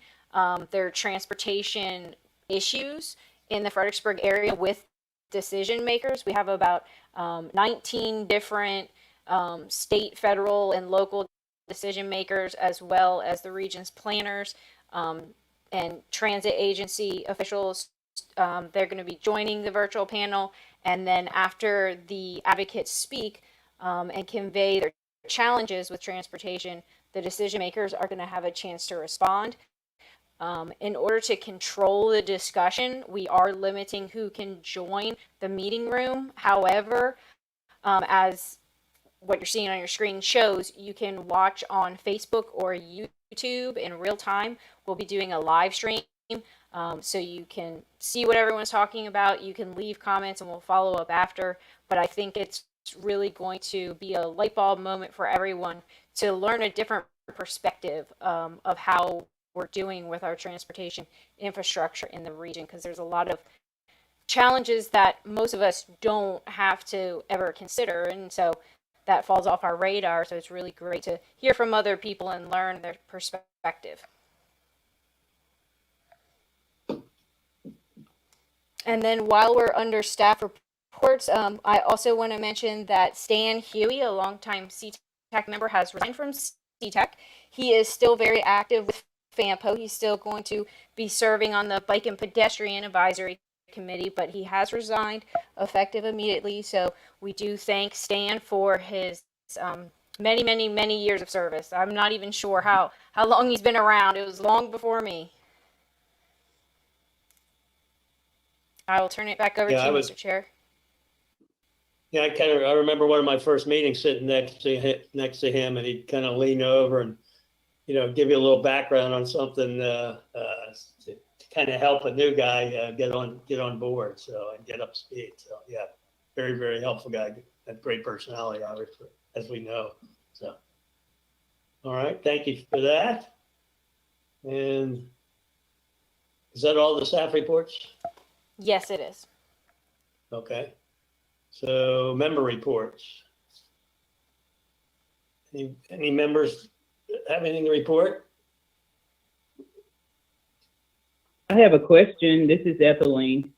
their transportation issues in the Fredericksburg area with decision makers. We have about 19 different state, federal, and local decision makers, as well as the region's planners and transit agency officials. They're going to be joining the virtual panel, and then after the advocates speak and convey their challenges with transportation, the decision makers are going to have a chance to respond. In order to control the discussion, we are limiting who can join the meeting room. However, as what you're seeing on your screen shows, you can watch on Facebook or YouTube in real time. We'll be doing a live stream, so you can see what everyone's talking about. You can leave comments and we'll follow up after. But I think it's really going to be a light bulb moment for everyone to learn a different perspective of how we're doing with our transportation infrastructure in the region, because there's a lot of challenges that most of us don't have to ever consider, and so that falls off our radar. So it's really great to hear from other people and learn their perspective. And then while we're under staff reports, I also want to mention that Stan Huey, a longtime CTAC member, has resigned from CTAC. He is still very active with FAMPO. He's still going to be serving on the Bike and Pedestrian Advisory Committee, but he has resigned effective immediately. So we do thank Stan for his many years of service. I'm not even sure how long he's been around. It was long before me. I will turn it back over to you, Mr. Chair. Yeah, I remember one of my first meetings sitting next to him, and he'd kind of lean over and give you a little background on something to kind of help a new guy get on board, so and get up to speed. So yeah, very helpful guy. A great personality, obviously, as we know. So, all right, thank you for that. And is that all the staff reports? Yes, it is. Okay. So member reports. Any members have anything to report? I have a question. This is Ethelene.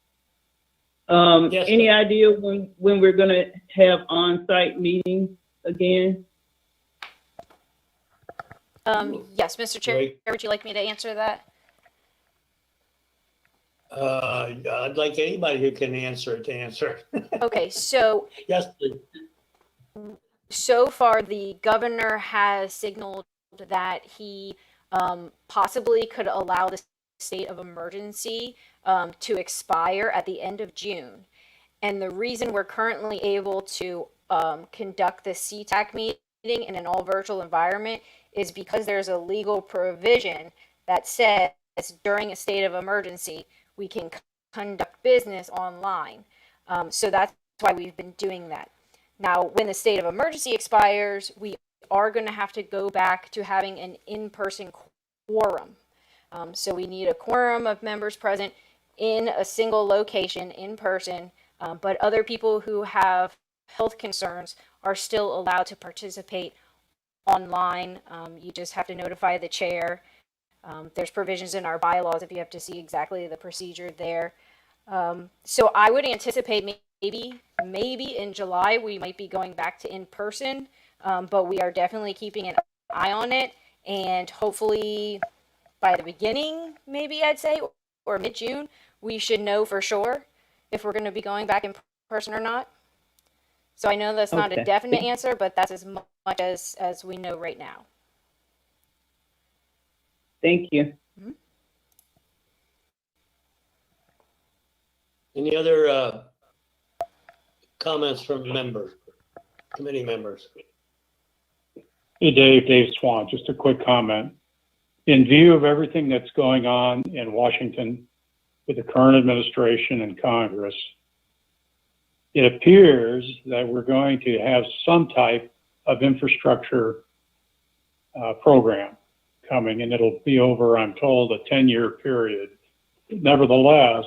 Yes, any idea when we're going to have on-site meetings again? Yes, Mr. Chair, would you like me to answer that? I'd like anybody who can answer it to answer. Okay, so yes, please. So far the governor has signaled that he possibly could allow the state of emergency to expire at the end of June. And the reason we're currently able to conduct the CTAC meeting in an all virtual environment is because there's a legal provision that says during a state of emergency, we can conduct business online. So that's why we've been doing that. Now, when the state of emergency expires, we are going to have to go back to having an in-person quorum. So we need a quorum of members present in a single location in person, but other people who have health concerns are still allowed to participate online. You just have to notify the chair. There's provisions in our bylaws if you have to see exactly the procedure there. So I would anticipate maybe in July we might be going back to in person, but we are definitely keeping an eye on it, and hopefully by the beginning, maybe I'd say, or mid-June, we should know for sure if we're going to be going back in person or not. So I know that's not a definite answer, but that's as much as we know right now. Thank you. Mm-hmm. Any other comments from committee members? Hey, Dave Swan, just a quick comment. In view of everything that's going on in Washington with the current administration and Congress, it appears that we're going to have some type of infrastructure program coming, and it'll be over, I'm told, a 10-year period. Nevertheless,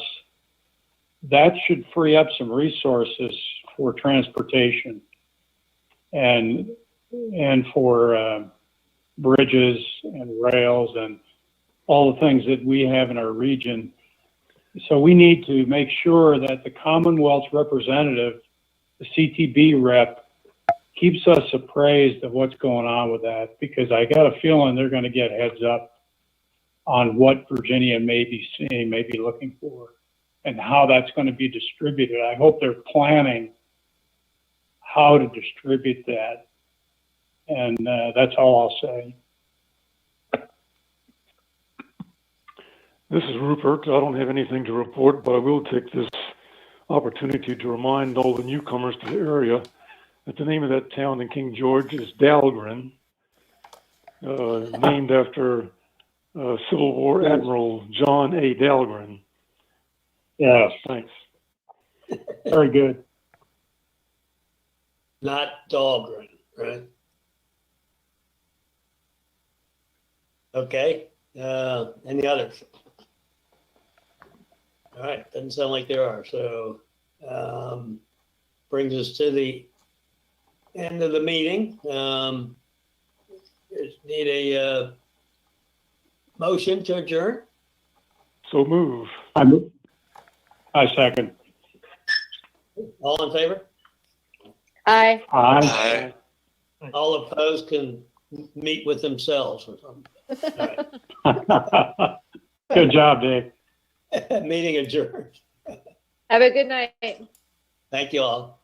that should free up some resources for transportation and for bridges and rails and all the things that we have in our region. So we need to make sure that the Commonwealth's representative, the CTB rep, keeps us appraised of what's going on with that, because I got a feeling they're going to get heads up on what Virginia may be seeing, may be looking for, and how that's going to be distributed. I hope they're planning how to distribute that. And that's all I'll say. This is Rupert. I don't have anything to report, but I will take this opportunity to remind all the newcomers to the area that the name of that town in King George is Dahlgren, named after Civil War Admiral John A. Dahlgren. Yes. Thanks. Very good. Not Dahlgren, right? Okay. Any others? All right. Doesn't sound like there are. So brings us to the end of the meeting. Just need a motion to adjourn. So move. I second. All in favor? Aye. Aye. All opposed can meet with themselves or something. All right. Good job, Dave. Meeting adjourned. Have a good night. Thank you all.